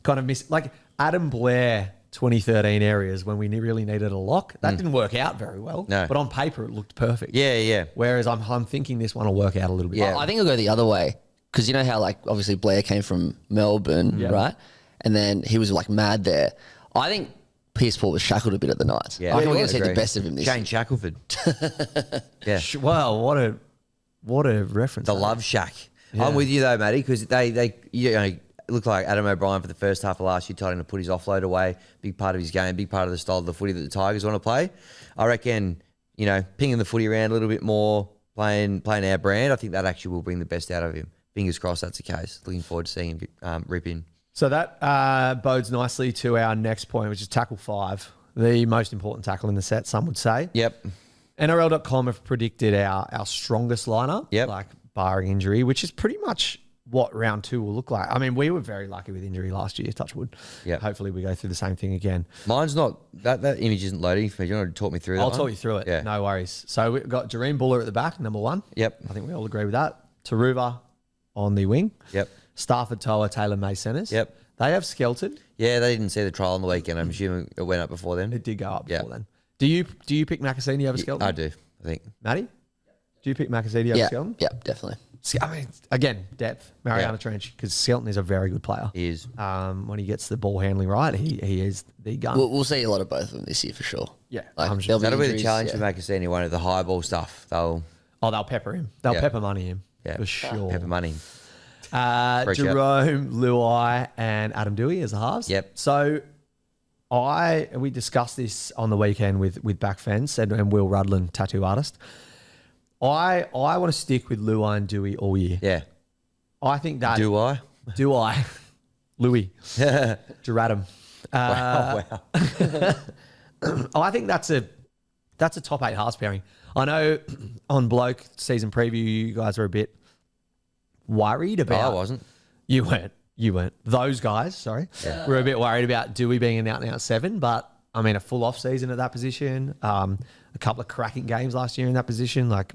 kind of like Adam Blair 2013 areas when we really needed a lock. That didn't work out very well. No. But on paper it looked perfect. Yeah. Whereas I'm thinking this one will work out a little bit. Yeah. I think it'll go the other way, because you know how like obviously Blair came from Melbourne, right? And then he was like mad there. I think Pierce-Paul was shackled a bit at the night. Yeah. I think we're going to see Agree. the best of him this Shane year. Shackelford. Yeah. Well, what a reference. The that Love is. Shack. Yeah. I'm with you though, Matty, because they you know, look like Adam O'Brien for the first half of last year told him to put his offload away. Big part of his game, big part of the style of the footy that the Tigers want to play. I reckon, you know, pinging the footy around a little bit more, playing our brand, I think that actually will bring the best out of him. Fingers crossed that's the case. Looking forward to seeing him rip in. So that bodes nicely to our next point, which is tackle 5, the most important tackle in the set, some would say. Yep. NRL.com have predicted our strongest lineup, Yep. like barring injury, which is pretty much what round 2 will look like. I mean, we were very lucky with injury last year, touch wood. Yep. Hopefully we go through the same thing again. Mine's not, that image isn't loading for me. Do you want to talk me through that I'll one? talk you through it. Yeah. No worries. So we've got Jareem Buller at the back, number 1. Yep. I think we all agree with that. Taruva on the wing. Yep. Stafford, Toa, Taylor May centres. Yep. They have Skelton. Yeah, they didn't see the trial on the weekend. I'm assuming it went up before then. It did go up Yeah. before then. Do you pick Makasini over Skelton? I do, I think. Matty? Do you pick Makasini over Yeah, Skelton? yeah, definitely. I mean, again, depth, Mariana Trench, because Skelton is a very good player. He is. When he gets the ball handling right, he is the gun. We'll see a lot of both of them this year for sure. Yeah, Like, 100%. there'll That'll be the injuries, challenge yeah. for Makasini, one of the high ball stuff. They'll They'll pepper him. They'll Yeah. pepper money him Yeah. for sure. pepper money. Fresh Jerome, Luai, and Adam Dewey as the halves. Yep. So we discussed this on the weekend with Back Fence and Will Rudlin, tattoo artist. I want to stick with Luai and Dewey all year. Yeah. I think that Do I? do I, Louis, Geradum. Wow. I think that's a top 8 halves pairing. I know on Bloke season preview, you guys were a bit worried No, about. I wasn't. You weren't. Those guys, sorry, were a bit worried about Dewey being an out-and-out 7, but I mean, a full off season at that position, a couple of cracking games last year in that position, like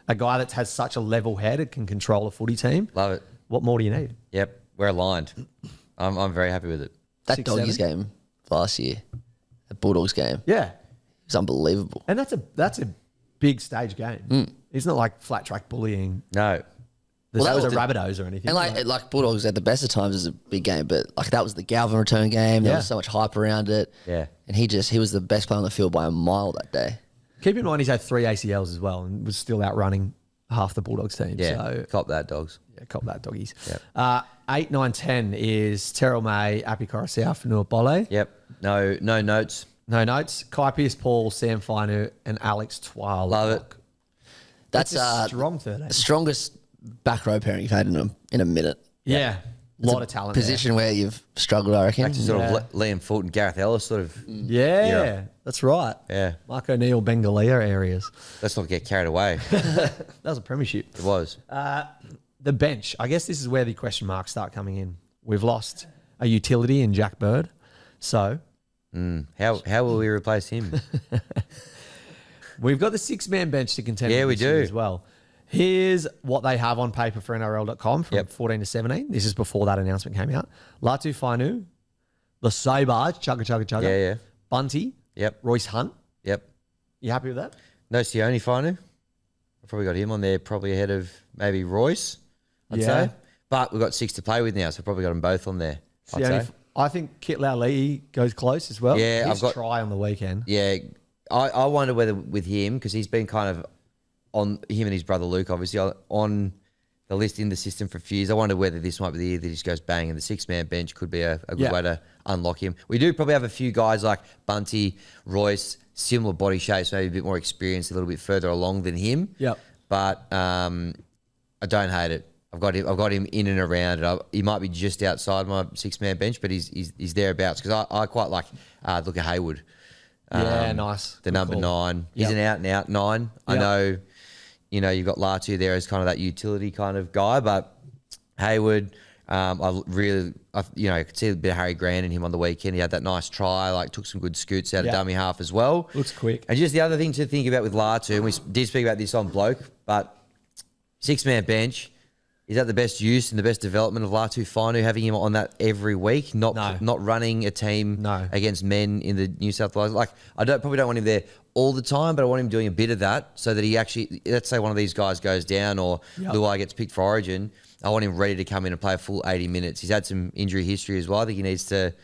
a guy that has such a level head and can control a footy team. Love it. What more do you need? Yep. We're aligned. I'm very happy with it. That 6-7. Doggies game last year, the Bulldogs game, it Yeah, was unbelievable. and that's a big stage game. It's not like flat track bullying. No. That that was a was the- Rabbitohs or anything. And like Bulldogs at the best of times is a big game, but like that was the Galvin return game. There Yeah. was so much hype around it. Yeah. And he was the best player on the field by a mile that day. Keep in mind he's had 3 ACLs as well and was still outrunning half the Bulldogs team. Yeah. So Cop that, dogs. yeah, cop that, doggies. Yep. 8, 9, 10 is Terrell May, Api Coruscant, Fanua Bole. Yep. No notes. No notes. Kai Pierce-Paul, Sam Fainu, and Alex Twile. Love it. That's a strong third. the strongest back row pairing you've had in a minute. Yeah. A lot of talent Position where you've struggled, I reckon. Actually, sort Yeah. of Liam Fulton, Gareth Ellis, sort of. there. Yeah, Yeah. that's right. Yeah. Mark O'Neill, Bengalia areas. Let's not get carried away. That was a premiership. It was. The bench. I guess this is where the question marks start coming in. We've lost a utility in Jack Bird. So How will we replace him? we've got the 6-man bench to contend Yeah, with we this year do. as well. Here's what they have on paper for NRL.com from Yep. 14 to 17. This is before that announcement came out. Latu Fainu, the Sabars, Chugga. Yeah. Bunty, Yep. Royce Hunt. Yep. You happy with that? No Sione Finu. I've probably got him on there, probably ahead of maybe Royce, I'd Yeah. say. But we've got 6 to play with now, so probably got them both on there, I'd say. I think Kit Lee goes close as well. Yeah, His I've got- try on the weekend. Yeah, I wonder whether with him, because he's been kind of on him and his brother Luke, obviously, on the list in the system for a few years. I wonder whether this might be the year that he just goes bang, and the 6-man bench could be a good way to unlock him. We do probably have a few guys like Bunty, Royce, similar body shapes, maybe a bit more experienced, a little bit further along than him. Yep. But I don't hate it. I've got him in and around it. He might be just outside my 6-man bench, but he's thereabouts because I quite like look at Hayward. Nice. The number 9. He's an out and out 9. I know, you've got Leichardt there as kind of that utility kind of guy, but Hayward, I could see a bit of Harry Grant in him on the weekend. He had that nice try, took some good scoots out of dummy half as well. Looks quick. And just the other thing to think about with Leichardt, and we did speak about this on Bloke, but 6-man bench, is that the best use and the best development of Latu Finu, having him on that every week, not running a team against men in the New South Wales? I probably don't want him there all the time, but I want him doing a bit of that so that he actually, let's say one of these guys goes down or Luai gets picked for Origin, I want him ready to come in and play a full 80 minutes. He's had some injury history as well. I think he needs to...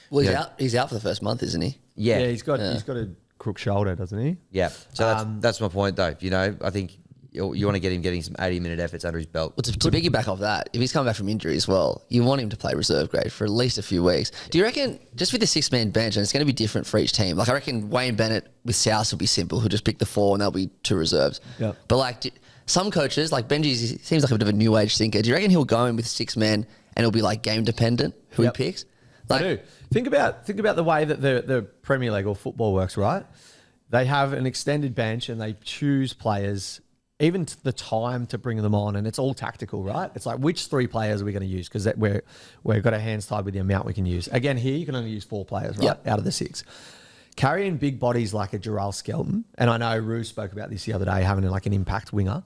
Well, he's out for the first month, isn't he? Yeah, he's got a crook shoulder, doesn't he? Yeah. So that's my point, though. I think... You want to get him getting some 80-minute efforts under his belt. Well, to piggyback off that, if he's coming back from injury as well, you want him to play reserve grade for at least a few weeks. Do you reckon, just with the 6-man bench, and it's going to be different for each team, I reckon Wayne Bennett with South will be simple. He'll just pick the 4 and there'll be 2 reserves. Yep. But some coaches, like Benji, seems like a bit of a new age thinker. Do you reckon he'll go in with 6 men and it'll be game dependent who he picks? I do. Think about the way that the Premier League or football works, right? They have an extended bench and they choose players even the time to bring them on, and it's all tactical, right? It's which 3 players are we going to use? Because we've got our hands tied with the amount we can use. Again, here you can only use 4 players, right? Out of the 6. Carrying big bodies like a Jarrell Skelton, and I know Rue spoke about this the other day, having an impact winger.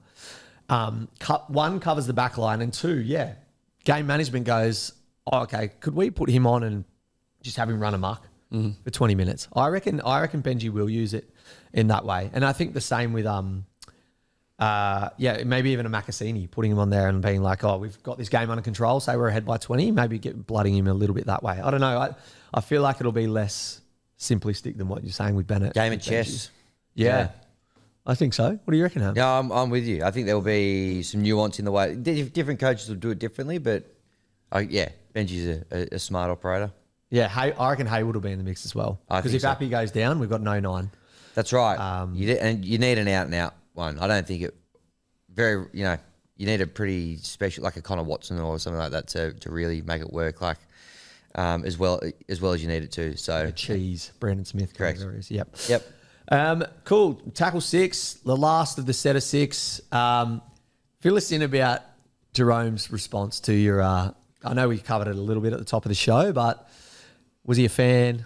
1 covers the back line, and 2, game management goes, okay, could we put him on and just have him run amok for 20 minutes? I reckon Benji will use it in that way, and I think the same with maybe even a Makasini, putting him on there and being we've got this game under control, say we're ahead by 20, maybe blooding him a little bit that way. I don't know. I feel like it'll be less simplistic than what you're saying with Bennett. Game of chess. Yeah. I think so. What do you reckon, Ham? Yeah, I'm with you. I think there will be some nuance in the way. Different coaches will do it differently, but Benji's a smart operator. Yeah, I reckon Hayward will be in the mix as well. Because if Appy goes down, we've got no 9. That's right. You need an out-and-out one. I don't think it you need a pretty special, like a Connor Watson or something like that to really make it work as well as you need it to. So Cheese, Brandon Smith. Correct. Yep. Cool. Tackle 6, the last of the set of 6. Fill us in about Jerome's response to your, I know we covered it a little bit at the top of the show, but was he a fan?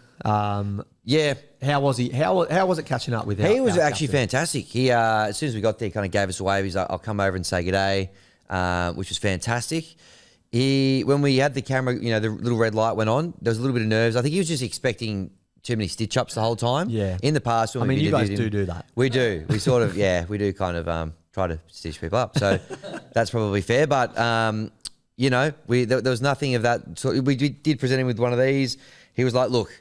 Yeah. How was he? How was it catching up with him? He was actually fantastic. He, as soon as we got there, kind of gave us a wave. He's like, I'll come over and say g'day, which was fantastic. When we had the camera, the little red light went on, there was a little bit of nerves. I think he was just expecting too many stitch-ups the whole time. Yeah. In the past, when you guys do that. We do. We sort of, we do kind of try to stitch people up. So that's probably fair. But, there was nothing of that. So we did present him with one of these. He was like, look,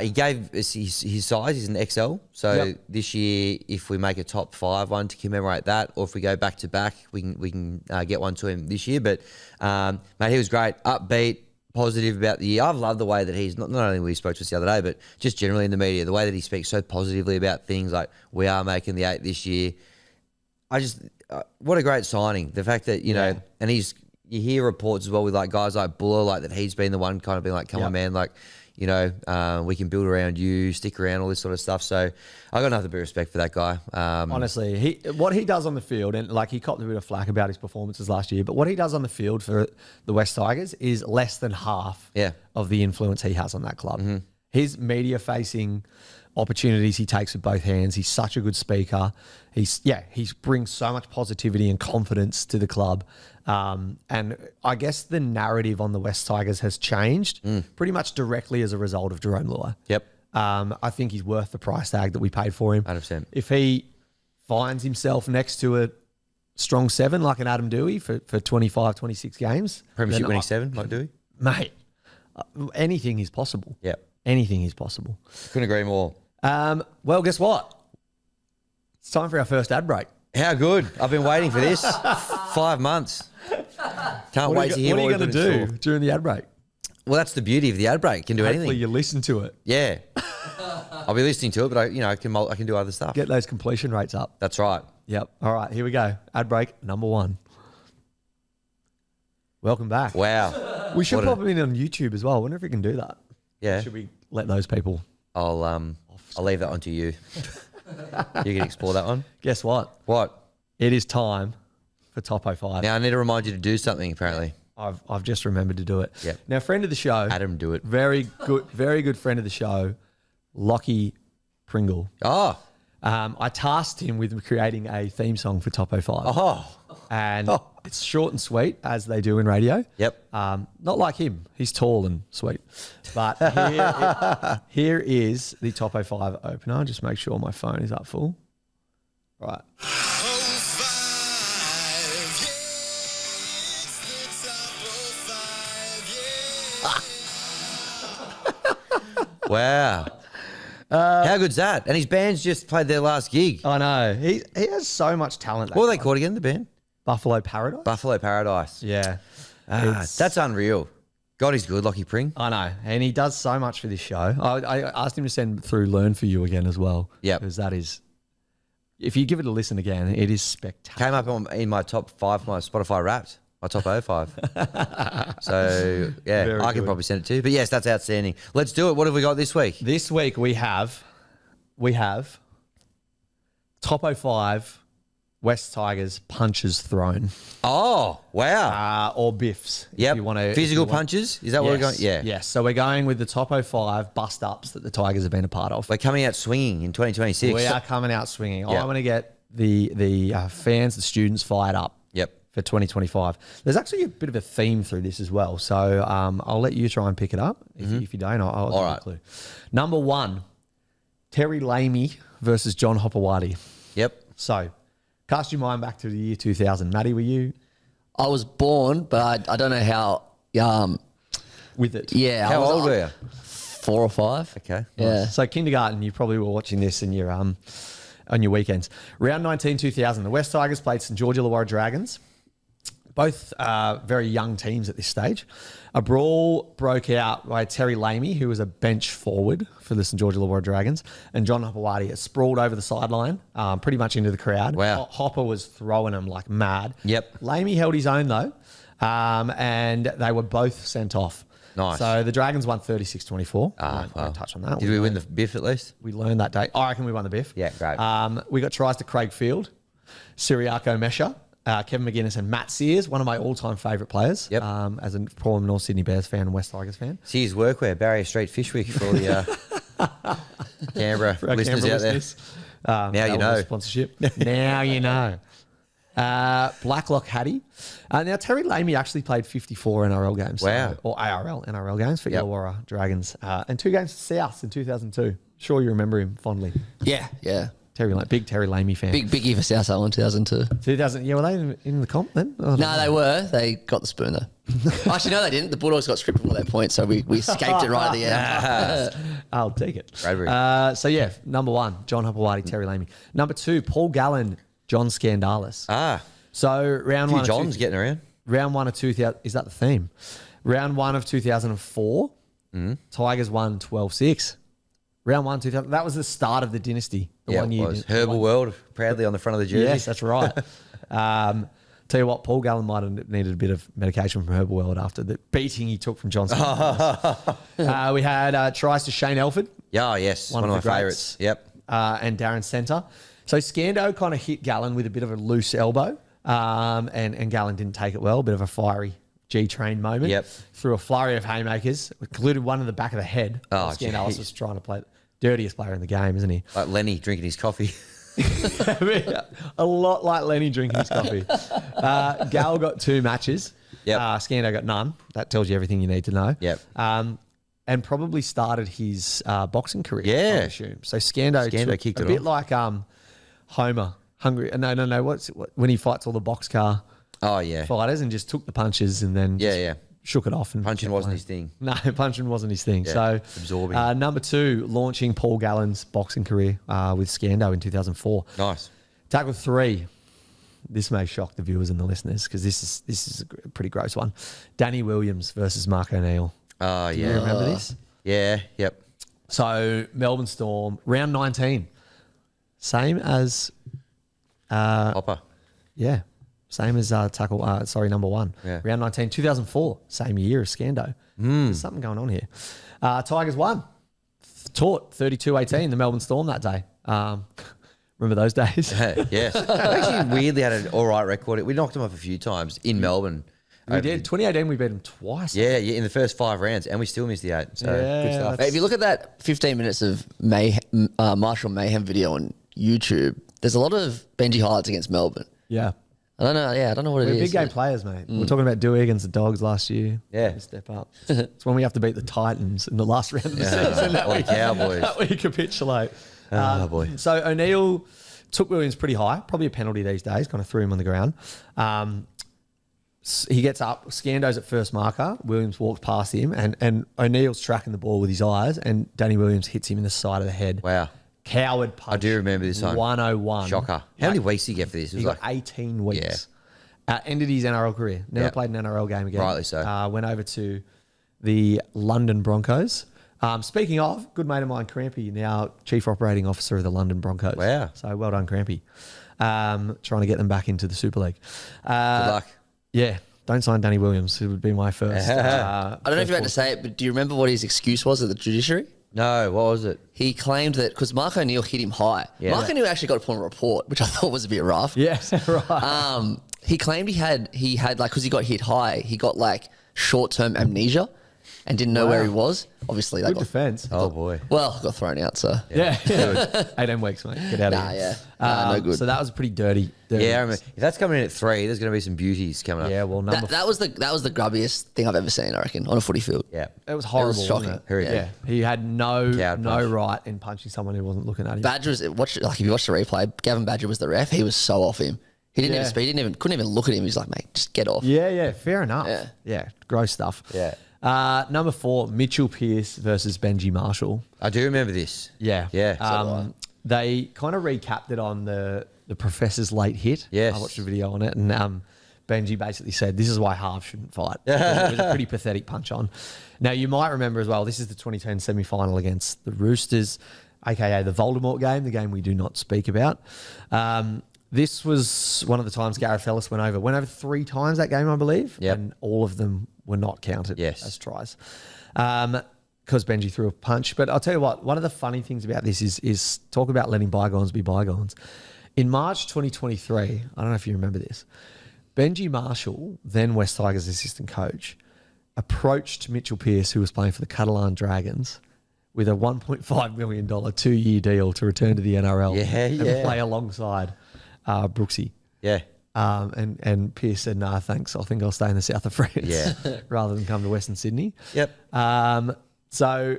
he gave us his size. He's an XL. So this year, if we make a top 5 one to commemorate that, or if we go back to back, we can get one to him this year. But mate, he was great, upbeat, positive about the year. I've loved the way that he's not only when he spoke to us the other day, but just generally in the media, the way that he speaks so positively about things like we are making the 8 this year. I just what a great signing. The fact that and you hear reports as well with guys like Buller, that he's been the one kind of being like, come on, man, we can build around you, stick around, all this sort of stuff. So I got nothing but respect for that guy. Honestly, what he does on the field, and he copped a bit of flack about his performances last year, but what he does on the field for the West Tigers is less than half of the influence he has on that club. Mm-hmm. His media-facing opportunities he takes with both hands. He's such a good speaker. He brings so much positivity and confidence to the club. And I guess the narrative on the West Tigers has changed pretty much directly as a result of Jerome Luai. Yep. I think he's worth the price tag that we paid for him. 100%. If he finds himself next to a strong 7 like an Adam Dewey for 25, 26 games. Premiership winning 7 like Dewey? Mate, anything is possible. Yeah. Anything is possible. Couldn't agree more. Well, guess what? It's time for our first ad break. How good. I've been waiting for this 5 months. Can't wait to hear what are you we've going to got in do store. during the ad break? Well, that's the beauty of the ad break. Can do Hopefully anything. you listen to it. Yeah. I'll be listening to it, but I can do other stuff. Get those completion rates up. That's right. Yep. All right, here we go. Ad break number 1. Welcome back. Wow. We should What pop them in on YouTube as well. I wonder if we can do that. Yeah. Should we let those people? I'll leave that one to you. You can explore that one. Guess what? What? It is time for Top 05. Now I need to remind you to do something. Apparently, I've just remembered to do it. Yep. Now, friend of the show, Adam, do it. very good friend of the show, Lockie Pringle. Oh. I tasked him with creating a theme song for Top 05. Oh. And it's short and sweet, as they do in radio. Yep. Not like him. He's tall and sweet. But here is the Top 05 opener. Just make sure my phone is up full. Right. Wow. How good's that? And his band's just played their last gig. I know. He has so much talent. What are they called again, the band? Buffalo Paradise? Buffalo Paradise. Yeah. That's unreal. God, he's good, Lockie Pring. I know. And he does so much for this show. I asked him to send through Learn For You again as well. Yep. Because that is, if you give it a listen again, it is spectacular. Came up in my top 5 for my Spotify Wrapped. My top 05. So, yeah, Very I can good. probably send it to you. But yes, that's outstanding. Let's do it. What have we got this week? This week we have Top 05 West Tigers punches thrown. Oh, wow. Or biffs. Yep. If you want to, Physical punches? Is that what we're going? Yeah. Yes. So we're going with the Top 05 bust ups that the Tigers have been a part of. We're coming out swinging in 2026. We are coming out swinging. Yep. I want to get the fans, the students fired up. Yep. For 2025. There's actually a bit of a theme through this as well. So I'll let you try and pick it up. If you don't, I'll give you a clue. Number 1, Terry Lamey versus John Hopewadi. Yep. So cast your mind back to the year 2000. Matty, were you I was born, but I don't know how. with it? Yeah. How I was old were you? 4 or 5. Okay. Yeah. So kindergarten, you probably were watching this in your on your weekends. Round 19, 2000. The West Tigers played St George Illawarra Dragons. Both very young teams at this stage. A brawl broke out by Terry Lamey, who was a bench forward for the St George Illawarra Dragons, and John Hopewadi sprawled over the sideline, pretty much into the crowd. Wow. Hopper was throwing them like mad. Yep. Lamey held his own though, and they were both sent off. Nice. So the Dragons won 36-24. I wow. won't touch on that. Did we win the biff at least? We learned that day. I reckon we won the biff. Yeah, great. We got tries to Craig Field, Siriaco Mesha, Kevin McGuinness, and Matt Sears, one of my all-time favourite players. Yep. As a former North Sydney Bears fan and West Tigers fan. See his workwear, Barrier Street Fish Week for all the Canberra For our listeners Canberra out there. listeners. Now you Alabama know. Sponsorship. Now you know. Blacklock Hattie. Now, Terry Lamey actually played 54 NRL games. Wow. Or NRL games for Yep. Illawarra Dragons. And 2 games for South in 2002. Sure you remember him fondly. Yeah. Big Terry Lamey fan. Biggie for South Island 2002. 2000. Yeah, were they in the comp then? Oh, No, they were. They got the spoon though. Actually, no, they didn't. The Bulldogs got stripped of all their points, so we escaped it right at the end. I'll take it. Bravery. So yeah, number 1, John Hopewadi, Terry Lamey. Number 2, Paul Gallen, John Scandalis. So round A few 1 of Johns getting around. round 1 of 2000. Is that the theme? Round 1 of 2004. Tigers won 12-6. Round 1, 2000. That was the start of the dynasty. The Yeah, one it year. was. Herbal World, proudly on the front of the jersey. Yes, that's right. Tell you what, Paul Gallen might have needed a bit of medication from Herbal World after the beating he took from Johnson. We had tries to Shane Elford. Yeah, yes. One of my the greats. favourites. Yep. And Darren Centre. So Scando kind of hit Gallen with a bit of a loose elbow, and Gallen didn't take it well. A bit of a fiery G-train moment. Yep. Through a flurry of haymakers, included one in the back of the head. Oh, Scandalis gee. was trying to play the dirtiest player in the game, isn't he? Like Lenny drinking his coffee. A lot like Lenny drinking his coffee. Gal got 2 matches. Yep. Scando got none. That tells you everything you need to know. Yep. And probably started his boxing career. Yeah. I assume. So Scando kicked a it bit off. like Homer, hungry. No. When he fights all the boxcar Oh, yeah. fighters and just took the punches and then Yeah. shook it off. And Punching kept wasn't playing. his thing. No, punching wasn't his thing. Yeah, So absorbing. number 2, launching Paul Gallen's boxing career with Scando in 2004. Nice. Tackle 3, This may shock the viewers and the listeners because this is a pretty gross one. Danny Williams versus Mark O'Neill. Oh, Do yeah. you remember this? Yeah, yep. So Melbourne Storm, round 19. Same as, Hopper. yeah, same as number one. Yeah. Round 19, 2004, same year as Scando. There's something going on here. Tigers won. Taught 32-18, the Melbourne Storm that day. Remember those days? Yes. We actually weirdly had an all right record. We knocked them off a few times in Melbourne. We did. 2018, we beat them twice. Yeah, in the first 5 rounds, and we still missed the 8. So good stuff. If you look at that 15 minutes of Marshall Mayhem video on YouTube, there's a lot of Benji highlights against Melbourne. Yeah. I don't know. Yeah, I don't know what it We're is. big game players, mate. We're talking about Dewey against the Dogs last year. Yeah. We step up. It's when we have to beat the Titans in the last round of the season. Or the Cowboys. That we capitulate. Oh, boy. So O'Neill took Williams pretty high, probably a penalty these days, kind of threw him on the ground. He gets up, Scando's at first marker, Williams walks past him, and O'Neill's tracking the ball with his eyes, and Danny Williams hits him in the side of the head. Wow. Coward punch. I do remember this one. 101. Shocker. How many weeks did he get for this? It He was got like, 18 weeks. Ended his NRL career. Never Yeah. played an NRL game again. Rightly so. Went over to the London Broncos. Speaking of, good mate of mine, Crampy, now Chief Operating Officer of the London Broncos. Wow. So well done, Crampy. Trying to get them back into the Super League. good luck. Yeah. Don't sign Danny Williams. It would be my first. I don't know if you're about to say it, but do you remember what his excuse was at the judiciary? No, what was it? He claimed that because Mark O'Neill hit him high. Yeah. Mark O'Neill actually got to put on a report, which I thought was a bit rough. Yes, right. He claimed he had like, because he got hit high, he got like short-term amnesia and didn't know where he was. Obviously, that Good got, defense. Oh, boy. well, got thrown out. So Yeah. 18 weeks, mate. Get out of Nah, here. yeah. No good. So that was a pretty dirty. Yeah, I remember. If that's coming in at 3, there's going to be some beauties coming up. Yeah, well, that was the grubbiest thing I've ever seen, I reckon, on a footy field. Yeah. it was horrible. It was shocking. Wasn't it? Very Yeah. He had no Coward punch. right in punching someone who wasn't looking at him. Badger was like if you watch the replay, Gavin Badger was the ref. He was so off him. He didn't Yeah. even speak. He couldn't even look at him. He's like, mate, just get off. Yeah, fair enough. Yeah. Yeah, gross stuff. Yeah. Number 4, Mitchell Pearce versus Benji Marshall. I do remember this. Yeah. Yeah. They kind of recapped it on the Professor's late hit. Yes. I watched a video on it, and Benji basically said, this is why halves shouldn't fight. It was a pretty pathetic punch on. Now, you might remember as well, this is the 2010 semi-final against the Roosters, aka the Voldemort game, the game we do not speak about. This was one of the times Gareth Ellis went over 3 times that game, I believe. Yep. And all of them were not counted Yes. as tries. Because Benji threw a punch. But I'll tell you what, one of the funny things about this is talk about letting bygones be bygones. In March 2023, I don't know if you remember this, Benji Marshall, then West Tigers assistant coach, approached Mitchell Pearce, who was playing for the Catalan Dragons, with a $1.5 million 2-year deal to return to the NRL and play alongside Brooksy. Yeah. And Pearce said, nah, thanks. I think I'll stay in the south of France Yeah. rather than come to Western Sydney. Yep. So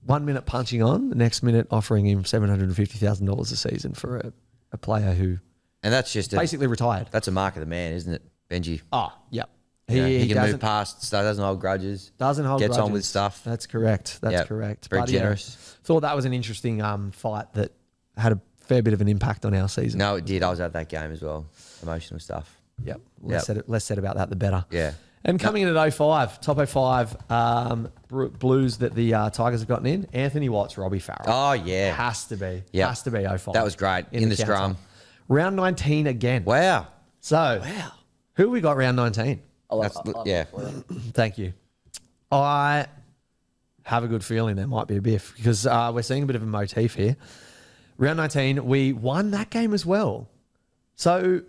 1 minute punching on, the next minute offering him $750,000 a season for a player who And that's just basically retired. that's a mark of the man, isn't it, Benji? Oh, yep. He can doesn't- move past stuff, doesn't hold grudges. Doesn't hold Gets on grudges. with stuff. That's correct. That's Yep. correct. Very But, yeah, generous. thought that was an interesting fight that had a fair bit of an impact on our season. No, it did. I was at that game as well. Emotional stuff. Yep. Yep. Less said about that, the better. Yeah. And coming in at 05, top 05 Blues that the Tigers have gotten in, Anthony Watts, Robbie Farrell. Oh, yeah. Has to be. Yep. Has to be 05. That was great. In the counter. scrum. Round 19 again. Wow. So, who we got round 19? Yeah. Thank you. I have a good feeling there might be a biff because we're seeing a bit of a motif here. Round 19, we won that game as well. So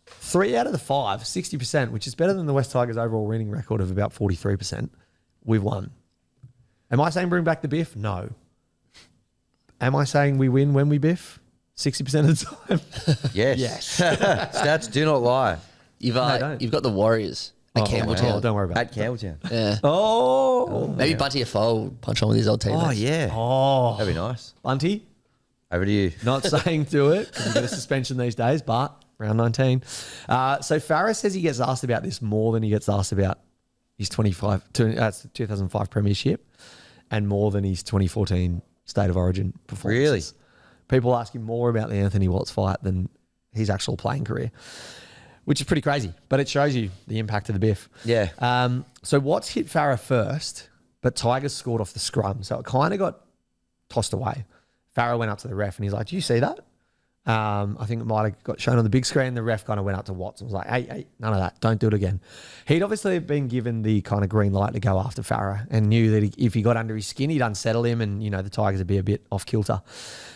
3 out of the 5, 60%, which is better than the West Tigers' overall winning record of about 43%. We've won. Am I saying bring back the biff? No. Am I saying we win when we biff? 60% of the time? Yes. Yes. Stats do not lie. You've don't. you've got the Warriors at Campbelltown. Oh, don't worry about At it. Campbelltown. Yeah. Oh. Maybe Bunty Afoe will punch on with his old teammates. Oh, yeah. Oh. That'd be nice. Bunty? Over to you. Not saying do it because you get a suspension these days, but round 19. So Farah says he gets asked about this more than he gets asked about his 2005 premiership and more than his 2014 State of Origin performances. Really? People ask him more about the Anthony Watts fight than his actual playing career, which is pretty crazy. But it shows you the impact of the biff. Yeah. So Watts hit Farah first, but Tigers scored off the scrum. So it kind of got tossed away. Farah went up to the ref and he's like, "Do you see that?" I think it might have got shown on the big screen. The ref kind of went up to Watts and was like, hey, none of that. Don't do it again. He'd obviously been given the kind of green light to go after Farah and knew that if he got under his skin, he'd unsettle him and, the Tigers would be a bit off kilter.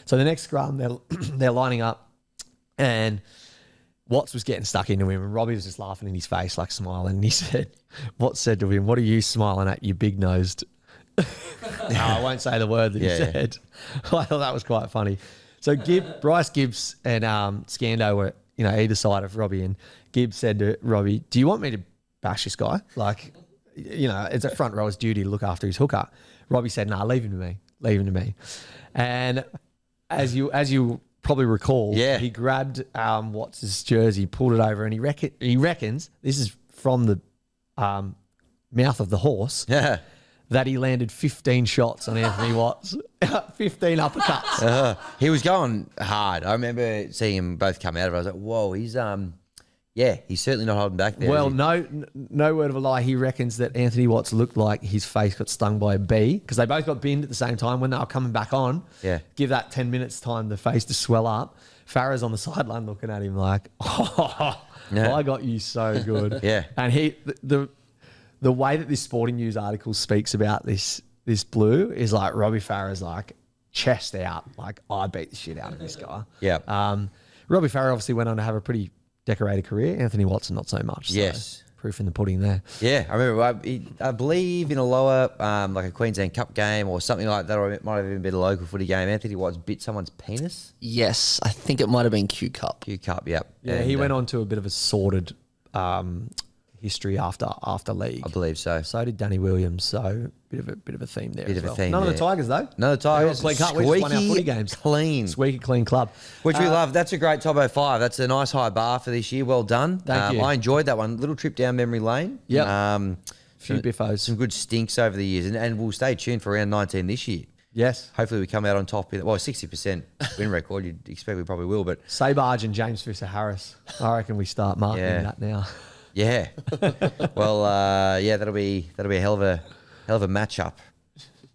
So the next scrum, they're lining up and Watts was getting stuck into him and Robbie was just laughing in his face, like smiling. And he said, Watts said to him, "What are you smiling at, you big-nosed?" No, I won't say the word that he said. I thought that was quite funny. So Bryce Gibbs and Scando were, either side of Robbie, and Gibbs said to Robbie, "Do you want me to bash this guy? Like, it's a front rower's duty to look after his hooker." Robbie said, "Nah, leave him to me. Leave him to me." And as you probably recall, he grabbed Watts' jersey, pulled it over, and he reckons this is from the mouth of the horse. Yeah. That he landed 15 shots on Anthony Watts, 15 uppercuts. He was going hard. I remember seeing him both come out of it. I was like, whoa, he's certainly not holding back there. Well, no word of a lie. He reckons that Anthony Watts looked like his face got stung by a bee because they both got binned at the same time when they were coming back on. Yeah. Give that 10 minutes time the face to swell up. Farah's on the sideline looking at him like, "Oh, I got you so good." Yeah. And the way that this Sporting News article speaks about this blue is like Robbie Farah's like chest out, like, "I beat the shit out of this guy." Yeah. Robbie Farah obviously went on to have a pretty decorated career. Anthony Watson not so much. So Yes. proof in the pudding there. Yeah, I remember. I believe in a lower, like a Queensland Cup game or something like that, or it might have even been a local footy game. Anthony Watts bit someone's penis. Yes, I think it might have been Q Cup. Q Cup, yep. Yeah, he went on to a bit of a sordid history after league. I believe so. So did Danny Williams. So bit of a theme there. Bit as of a well. theme None of there. the Tigers though. No, the Tigers. We just won our footy games. Clean. Squeaky clean club. Which we love. That's a great top 05. That's a nice high bar for this year. Well done. Thank you. I enjoyed that one. Little trip down memory lane. Yep. Few biffos. Some good stinks over the years. And we'll stay tuned for round 19 this year. Yes. Hopefully we come out on top. 60% win record. You'd expect we probably will. But Sabarge and James Fisher-Harris. I reckon we start marking that now. yeah. Well, that'll be a hell of a matchup.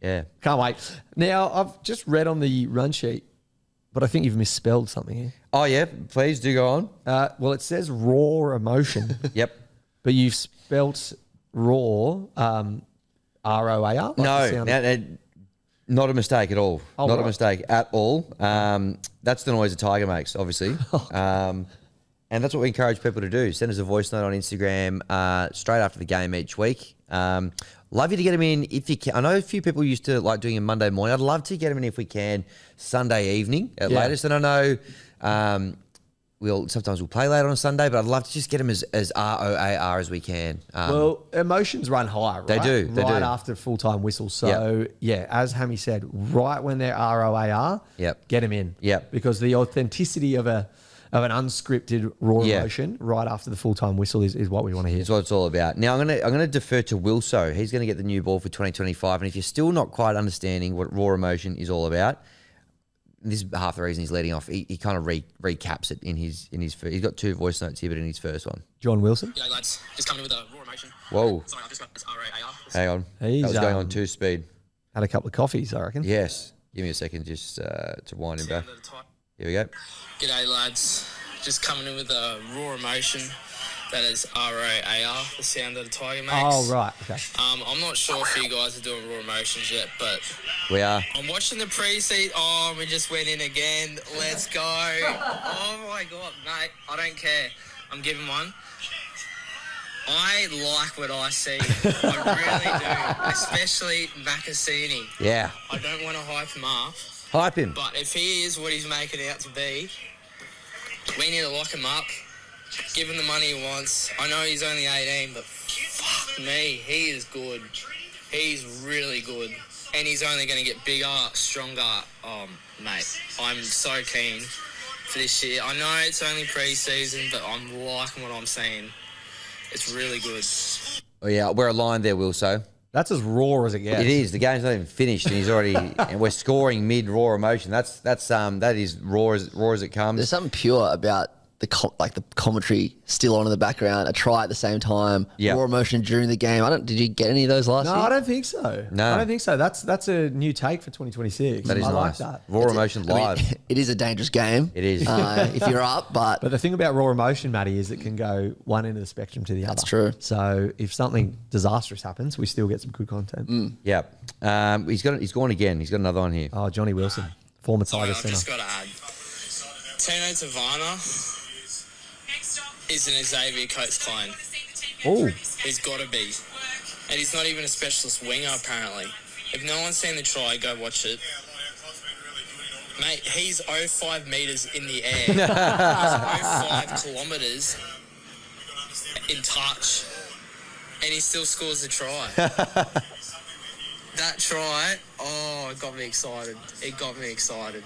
Yeah. Can't wait. Now, I've just read on the run sheet, but I think you've misspelled something here. Oh, yeah. Please do go on. Well, it says raw emotion. Yep. But you've spelt raw, R-O-A-R? No, not a mistake at all. Oh, not right. a mistake at all. That's the noise a tiger makes, obviously. And that's what we encourage people to do. Send us a voice note on Instagram straight after the game each week. Love you to get them in if you can. I know a few people used to like doing a Monday morning. I'd love to get them in if we can Sunday evening at latest. And I know sometimes we'll play later on Sunday, but I'd love to just get them as ROAR as we can. Well, emotions run high, right? They do. Right after full-time whistle. So, as Hammy said, right when they're ROAR, get them in. Yep. Because the authenticity of an unscripted raw emotion right after the full-time whistle is what we want to hear. That's what it's all about. Now, I'm gonna defer to Wilso. He's going to get the new ball for 2025. And if you're still not quite understanding what raw emotion is all about, this is half the reason he's leading off. He kind of recaps it in his first. He's got two voice notes here, but in his first one. John Wilson. G'day lads, just coming in with a raw emotion. Whoa. Sorry, I've just got this RAAR. Hang on. He's, that was going on 2 speed. Had a couple of coffees, I reckon. Yes. Give me a second just to wind him back. Here we go. G'day lads, just coming in with a raw emotion. That is RAAR, the sound that a tiger makes. Oh, right. Okay. I'm not sure if you guys are doing raw emotions yet, but We are. I'm watching the pre-seat. Oh, we just went in again. Let's go. Oh my God, mate. I don't care. I'm giving one. I like what I see. I really do. Especially Makasini. Yeah. I don't want to hype him up, Hype him. but if he is what he's making out to be, we need to lock him up, give him the money he wants. I know he's only 18, but fuck me, he is good. He's really good. And he's only going to get bigger, stronger. Oh, mate, I'm so keen for this year. I know it's only pre-season, but I'm liking what I'm seeing. It's really good. Oh, yeah. We're aligned there, Wilso. That's as raw as it gets. It is. The game's not even finished, and he's already. And we're scoring mid raw emotion. That is raw as it comes. There's something pure about the commentary still on in the background, a try at the same time, Yep. raw emotion during the game. Did you get any of those last No, year? I don't think so. No. I don't think so. That's a new take for 2026. That is I nice. like that. Raw emotion live. It is a dangerous game. It is. If you're up, but But the thing about raw emotion, Matty, is it can go one end of the spectrum to the other. That's true. So if something disastrous happens, we still get some good content. Yeah. He's gone again. He's got another one here. Oh, Johnny Wilson, former Sorry, Tigers I've centre. just got to add. Tino Tavana is an Xavier Coates clone. Oh, He's got to be. And he's not even a specialist winger, apparently. If no one's seen the try, go watch it. Mate, he's 0.5 metres in the air. He's 0.5 kilometres in touch. And he still scores the try. That try, it got me excited. It got me excited.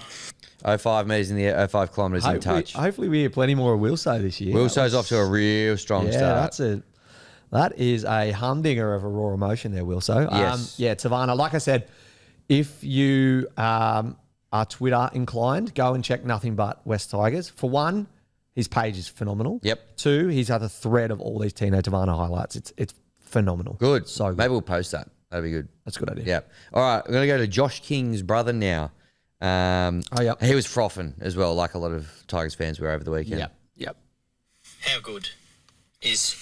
05 metres in the air, 05 kilometres in touch. Hopefully we hear plenty more of Wilso this year. Wilso's off to a real strong start. That is a humdinger of a raw emotion there, Wilso. Yes. Tavana, like I said, if you are Twitter inclined, go and check nothing but West Tigers. For one, his page is phenomenal. Yep. Two, he's had a thread of all these Tino Tavana highlights. It's phenomenal. Good. So good. Maybe we'll post that. That'd be good. That's a good idea. Yeah. All right. We're going to go to Josh King's brother now. Yep. He was frothing as well, like a lot of Tigers fans were over the weekend. Yep. How good is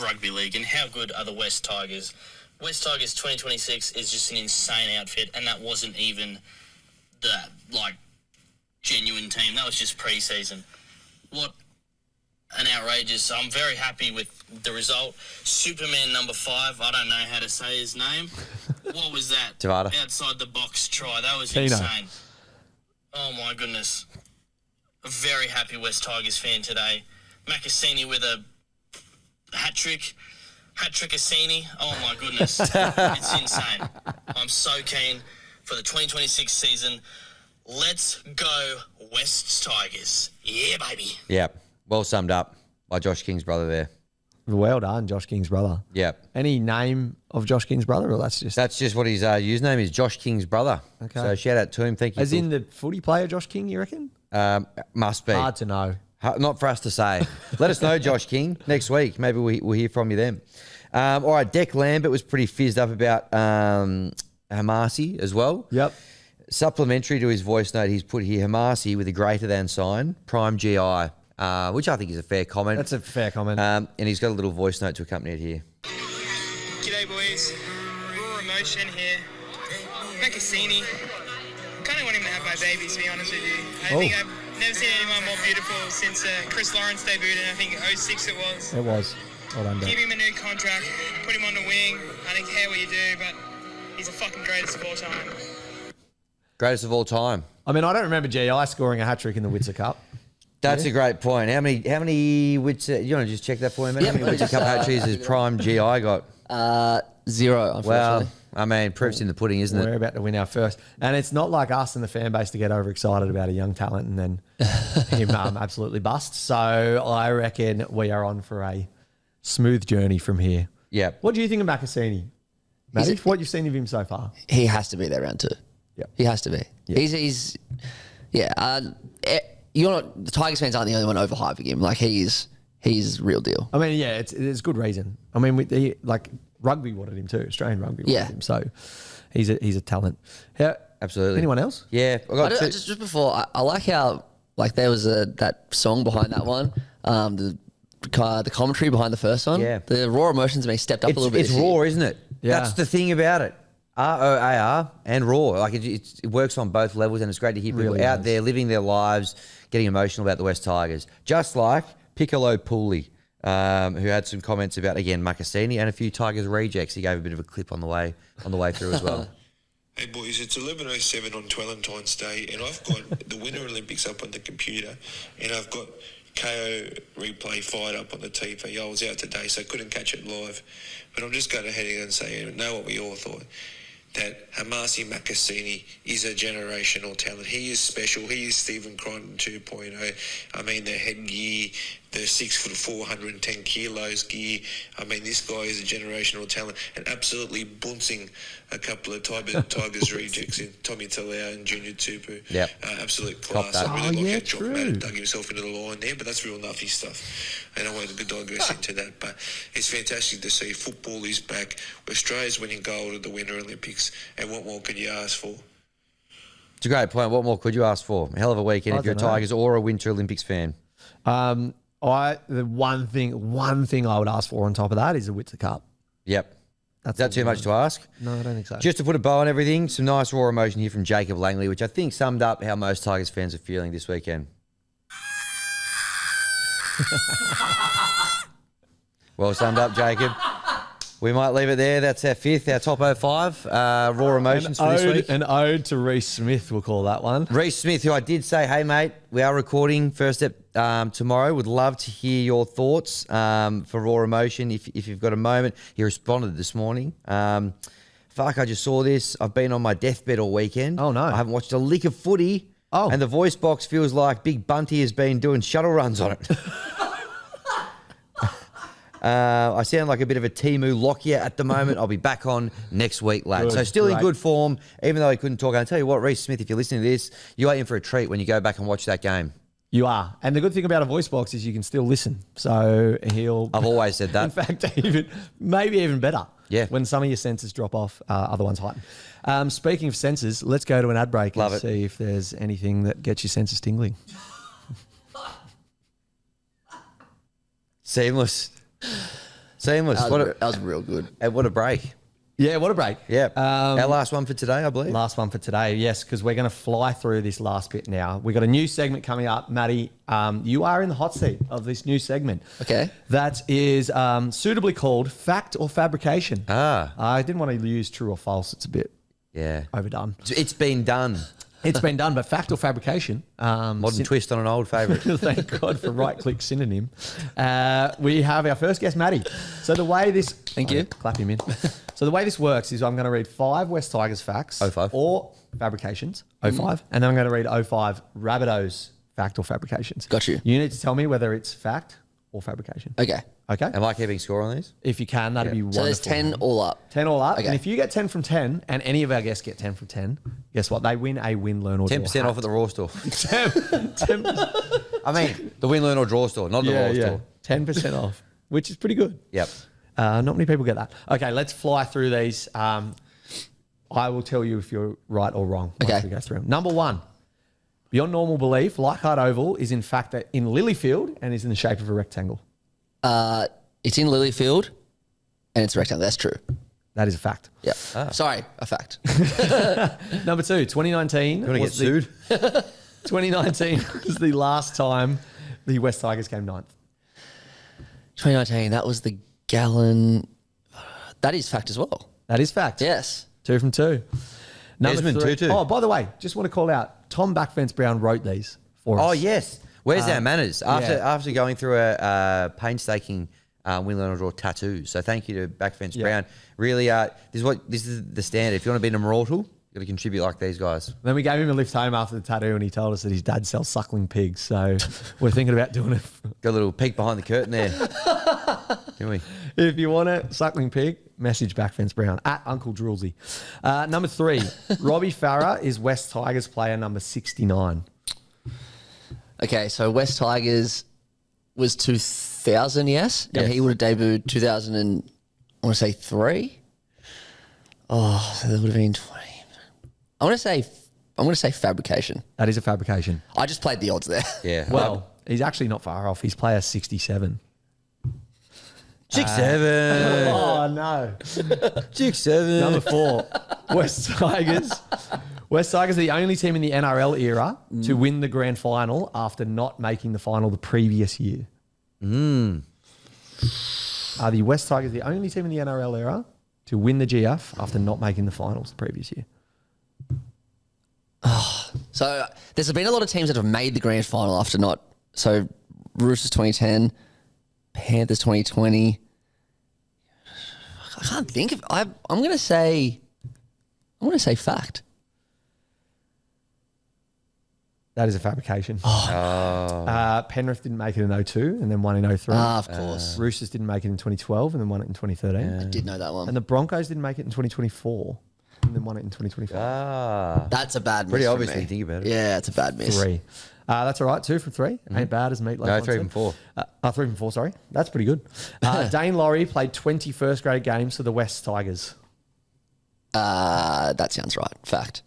rugby league and how good are the West Tigers? West Tigers 2026 is just an insane outfit, and that wasn't even the genuine team. That was just pre-season. What an outrageous. I'm very happy with the result. Superman number 5, I don't know how to say his name. What was that? Tavada. Outside the box try. That was Tino. insane. Oh my goodness. A very happy West Tigers fan today. Makasini with a hat-trick. Hat-trick-Cassini. Oh my goodness. It's insane. I'm so keen for the 2026 season. Let's go West Tigers. Yeah, baby. Yeah. Well summed up by Josh King's brother there. Well done, Josh King's brother. Yeah. Any name of Josh King's brother, or that's just what his username is, Josh King's brother. Okay. So shout out to him. Thank you. as in the footy player Josh King, you reckon? Must be. Hard to know. Not for us to say. Let us know, Josh King, next week. Maybe we'll hear from you then. All right, Deck Lambert was pretty fizzed up about Hamasi as well. Yep. Supplementary to his voice note, he's put here Hamasi with a greater than sign, prime GI, which I think is a fair comment. That's a fair comment. And he's got a little voice note to accompany it here. G'day boys, raw emotion here. Makasini. Kind of want him to have my baby, to be honest with you. I think I've never seen anyone more beautiful since Chris Lawrence debuted, and I think 06 it was. It was. Well done, Give Deck. him a new contract, put him on the wing. I don't care what you do, but he's the fucking greatest of all time. Greatest of all time. I mean, I don't remember GI scoring a hat-trick in the Witzer Cup. That's a great point. How many Witzer, you want to just check that for me, mate? Yep, How many Witzer Cup hat tricks has prime GI got? 0, unfortunately. Well, I mean, proof's in the pudding, isn't We're it? about to win our first. And it's not like us and the fan base to get overexcited about a young talent and then him absolutely bust. So I reckon we are on for a smooth journey from here. Yeah. What do you think of Makasini? Matty, what you've seen of him so far? He has to be there round 2. Yep. He has to be. Yep. You're not, the Tigers fans aren't the only one overhyping him. Like he's real deal. I mean, yeah, it's good reason. I mean, rugby wanted him too. Australian rugby wanted him. So he's a talent. Absolutely. Anyone else? Yeah. Just before, I like how there was that song behind that one. The commentary behind the first one. Yeah. The raw emotions may stepped up a little bit. It's raw, isn't it? Yeah. That's the thing about it. ROAR and raw. Like it works on both levels, and it's great to hear people Really out does. there living their lives, getting emotional about the West Tigers. Just like Piccolo Pooley, who had some comments about, again, Makasini and a few Tigers rejects. He gave a bit of a clip on the way through as well. Hey boys, it's 11:07 on Valentine's Day, and I've got the Winter Olympics up on the computer, and I've got KO replay fired up on the TV. I was out today, so I couldn't catch it live, but I'm just going ahead and say, I know what we all thought, that Hamasi Makasini is a generational talent. He is special. He is Stephen Crichton 2.0. I mean, the headgear, the 6'4", 110 kilos gear. I mean, this guy is a generational talent and absolutely bouncing a couple of Tigers rejects in Tommy Talau and Junior Tupu. Yep. Absolute Cop class. that. I really like how Jock true. Matt dug himself into the line there, but that's real nuffy stuff. And I wanted to digress into that, but it's fantastic to see football is back. Australia's winning gold at the Winter Olympics, and what more could you ask for? It's a great point. What more could you ask for? A hell of a weekend I if you're a don't know. Tigers or a Winter Olympics fan. The one thing I would ask for on top of that is a Witzer Cup. Yep. That's Is that too much to ask? No, I don't think so. Just to put a bow on everything, some nice raw emotion here from Jacob Langley, which I think summed up how most Tigers fans are feeling this weekend. Well summed up, Jacob. We might leave it there. That's our fifth, our top 05 raw emotions for this week. An ode to Reece Smith, we'll call that one. Reece Smith, who I did say, hey, mate, we are recording first step tomorrow. Would love to hear your thoughts for raw emotion if you've got a moment. He responded this morning. Fuck, I just saw this. I've been on my deathbed all weekend. Oh, no. I haven't watched a lick of footy. Oh. And the voice box feels like Big Bunty has been doing shuttle runs on it. I sound like a bit of a Timu Lockyer at the moment. I'll be back on next week, lad. Good, So still in great. good form, even though he couldn't talk. And I tell you what, Reece Smith, if you're listening to this, you are in for a treat when you go back and watch that game. You are. And the good thing about a voice box is you can still listen. So he'll... I've always said that. In fact, maybe even better. Yeah. When some of your sensors drop off, other ones heighten. Speaking of sensors, let's go to an ad break Love and it. see if there's anything that gets your senses tingling. Seamless. That What was real good. what a break. Yeah, what a break. Yeah. Our last one for today, I believe. Last one for today, yes, because we're going to fly through this last bit now. We've got a new segment coming up. Matty, you are in the hot seat of this new segment. Okay. That is suitably called Fact or Fabrication. Ah, I didn't want to use true or false. It's a bit yeah. overdone. It's been done. It's been done, but Fact or Fabrication. Modern twist on an old favourite. Thank God for right-click synonym. We have our first guest, Matty. So the way this... Thank you. Clap him in. So the way this works is I'm going to read 5 West Tigers facts. 05. Or fabrications. 05. And then I'm going to read 05 Rabbitohs fact or fabrications. Got you. You need to tell me whether it's fact or fabrication. Okay. Okay? Am I keeping score on these? If you can, that'd be wonderful. So there's 10 all up. 10 all up. Okay. And if you get 10 from 10, and any of our guests get 10 from 10, guess what? They win a win, learn, or draw 10% off at the Raw store. 10%. I mean, the Win, Learn or Draw store, not the Raw store. 10% off, which is pretty good. Yep. Not many people get that. Okay, let's fly through these. I will tell you if you're right or wrong once Okay. we go through them. Number 1, beyond normal belief, Leichardt Oval is in fact in Lilyfield and is in the shape of a rectangle. It's in Lilyfield and it's a rectangle. That's true. That is a fact. Yeah. Sorry, a fact. Number 2, 2019. You want to get was sued? 2019 was the last time the West Tigers came 9th. 2019, that was the Gallon. That is fact as well. That is fact. Yes. 2 from 2. Number Desmond, 3. 2-2. Oh, by the way, just want to call out Tom Backfence Brown wrote these for us. Oh, yes. Where's our manners? yeah. After going through a painstaking Win, Learn or Draw tattoo. So thank you to Backfence Yeah. Brown. Really, this is the standard. If you want to be an immortal, you've got to contribute like these guys. Then we gave him a lift home after the tattoo and he told us that his dad sells suckling pigs. So we're thinking about doing it. Got a little peek behind the curtain there. Do we? If you want a suckling pig, message Backfence Brown at Uncle Drulsy. Number 3, Robbie Farah is West Tigers player number 69. Okay, so West Tigers was 2000, yes? Yes. And he would have debuted 2000 and, I want to say 3? Oh, so that would have been 20. I'm going to say fabrication. That is a fabrication. I just played the odds there. Yeah. Well, he's actually not far off. He's player 67. 6-7. Oh, no. 6-7. Number 4, West Tigers. West Tigers are the only team in the NRL era to win the grand final after not making the final the previous year. Are the West Tigers the only team in the NRL era to win the GF after not making the finals the previous year? So there's been a lot of teams that have made the grand final after not. So Roosters 2010, Panthers 2020. I can't think of. I'm going to say fact. That is a fabrication. Oh. Penrith didn't make it in 02 and then won in 03. Of course. Roosters didn't make it in 2012 and then won it in 2013. I did know that one. And the Broncos didn't make it in 2024 and then won it in 2025. That's a bad miss. Pretty for obvious me. when you think about it. Yeah, it's a bad miss. 3. That's all right. 2 from 3. Ain't bad as Meatloaf. No, once 3 said. from 4. 3 from 4, sorry. That's pretty good. Dane Laurie played 20 first grade games for the West Tigers. That sounds right. Fact.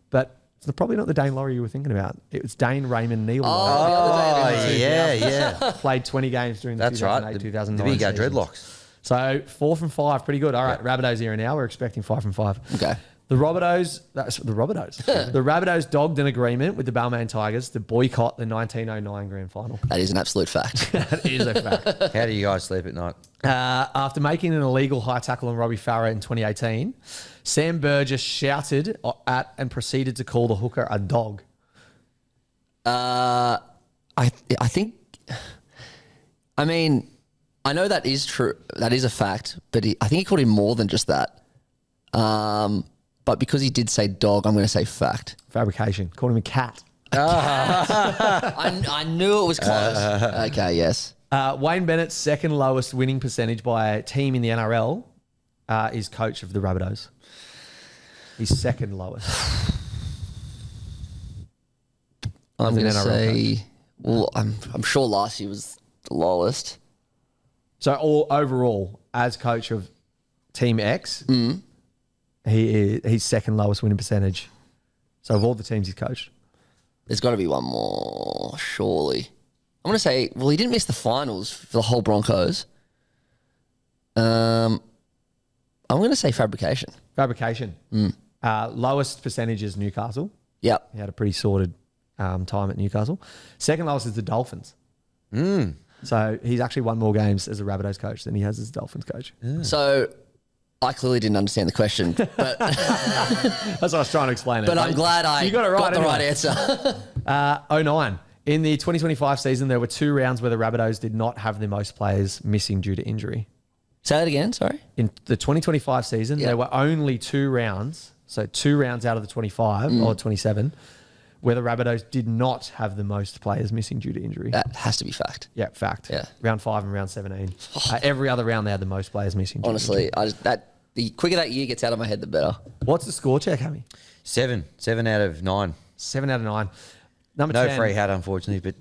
But it's probably not the Dane Laurie you were thinking about. It was Dane Raymond Neil. Oh, yeah. Played 20 games during the That's 2008, right. The 2009 big seasons. dreadlocks. So 4 from 5, pretty good. All right, Rabbitohs era now. We're expecting 5 from 5. Okay. The Rabbitohs. The Rabbitohs dogged an agreement with the Balmain Tigers to boycott the 1909 grand final. That is an absolute fact. That is a fact. How do you guys sleep at night? After making an illegal high tackle on Robbie Farah in 2018, Sam Burgess shouted at and proceeded to call the hooker a dog. I think. I mean, I know that is true. That is a fact. But I think he called him more than just that. But because he did say dog, I'm going to say fact. Fabrication. Called him a cat. I knew it was close. Okay, yes. Wayne Bennett's second lowest winning percentage by a team in the NRL is coach of the Rabbitohs. He's second lowest. I'm going to NRL say. Well, I'm sure last year was the lowest. So overall, as coach of Team X, he's second lowest winning percentage. So of all the teams he's coached. There's got to be one more, surely. I'm going to say, well, he didn't miss the finals for the whole Broncos. I'm going to say fabrication. Fabrication. Lowest percentage is Newcastle. Yep. He had a pretty sorted time at Newcastle. Second lowest is the Dolphins. So he's actually won more games as a Rabbitohs coach than he has as a Dolphins coach. So I clearly didn't understand the question, but That's what I was trying to explain. I'm glad I got it right the anyway. right answer. 09. In the 2025 season, there were 2 rounds where the Rabbitohs did not have the most players missing due to injury. Say that again, sorry. In the 2025 season, there were only 2 rounds, so 2 rounds out of the 25 or 27, where the Rabbitohs did not have the most players missing due to injury. That has to be fact. Yeah, fact. Yeah. Round 5 and round 17. Every other round, they had the most players missing. due to Honestly, injury. the quicker that year gets out of my head, the better. What's the score check, Hammy? 7 out of 9. 7 out of 9. Number No 10. free hat, unfortunately, but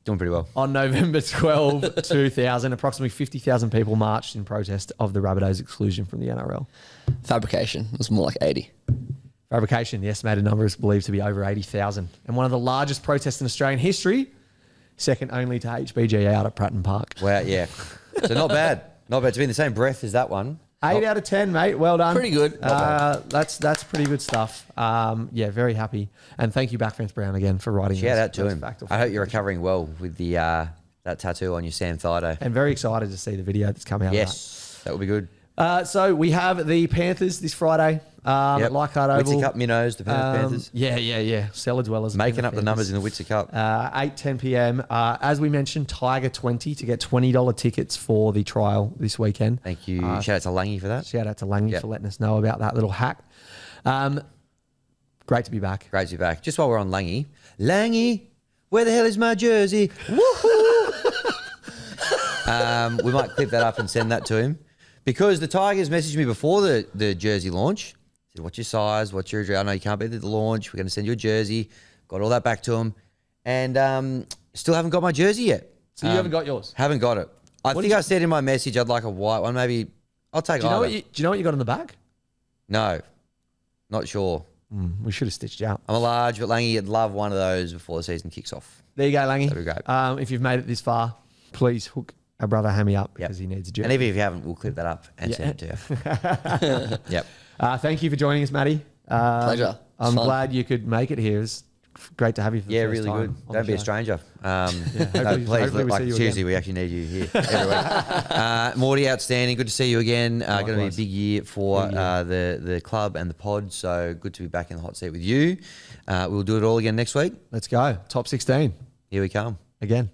doing pretty well. On November 12, 2000, approximately 50,000 people marched in protest of the Rabbitohs' exclusion from the NRL. Fabrication was more like 80. Fabrication, the estimated number is believed to be over 80,000. And one of the largest protests in Australian history, second only to HBG out at Pratton Park. Wow, yeah. So not bad. Not bad. To be in the same breath as that one. 8 out of 10, mate. Well done. Pretty good. That's pretty good stuff. Yeah, very happy. And thank you, Backfence Brown, again for writing. Shout out to those him. fact or I hope you're fabrication. recovering well with the that tattoo on your Sam Thido. And very excited to see the video that's coming out. Yes, that will be good. Of that. So we have the Panthers this Friday at Leichardt Oval. Witzer Cup minnows, the Panthers. Yeah. Cellar dwellers. Making up the Panthers. numbers in the Witzer Cup. 8:10 p.m. As we mentioned, Tiger 20 to get $20 tickets for the trial this weekend. Thank you. Shout out to Langy for that. Shout out to Langy for letting us know about that little hack. Great to be back. Great to be back. Just while we're on Langy, where the hell is my jersey? Woohoo! We might clip that up and send that to him. Because the Tigers messaged me before the jersey launch. Said, what's your size? What's your address? I know you can't be at the launch. We're going to send you a jersey. Got all that back to him. And still haven't got my jersey yet. So you haven't got yours? Haven't got it. I think I said in my message I'd like a white one. Maybe I'll take Do you know either. do you know what you got in the bag? No, not sure. We should have stitched you out. I'm a large, but Langy, I'd love one of those before the season kicks off. There you go, Langy. That'd be great. If you've made it this far, please hook our brother Hammy up because he needs a jersey. And even if you haven't, we'll clip that up and send it to you. Yep. Thank you for joining us, Matty. Pleasure. I'm fun. glad you could make it here. It's great to have you for the Yeah, first really time good. on Don't the be a show. stranger. No, hopefully please, we like see you seriously, again. we actually need you here every week. Morty, outstanding. Good to see you again. Going to be a Likewise. big year for the club and the pod. So good to be back in the hot seat with you. We'll do it all again next week. Let's go. Top 16 Here we come. again.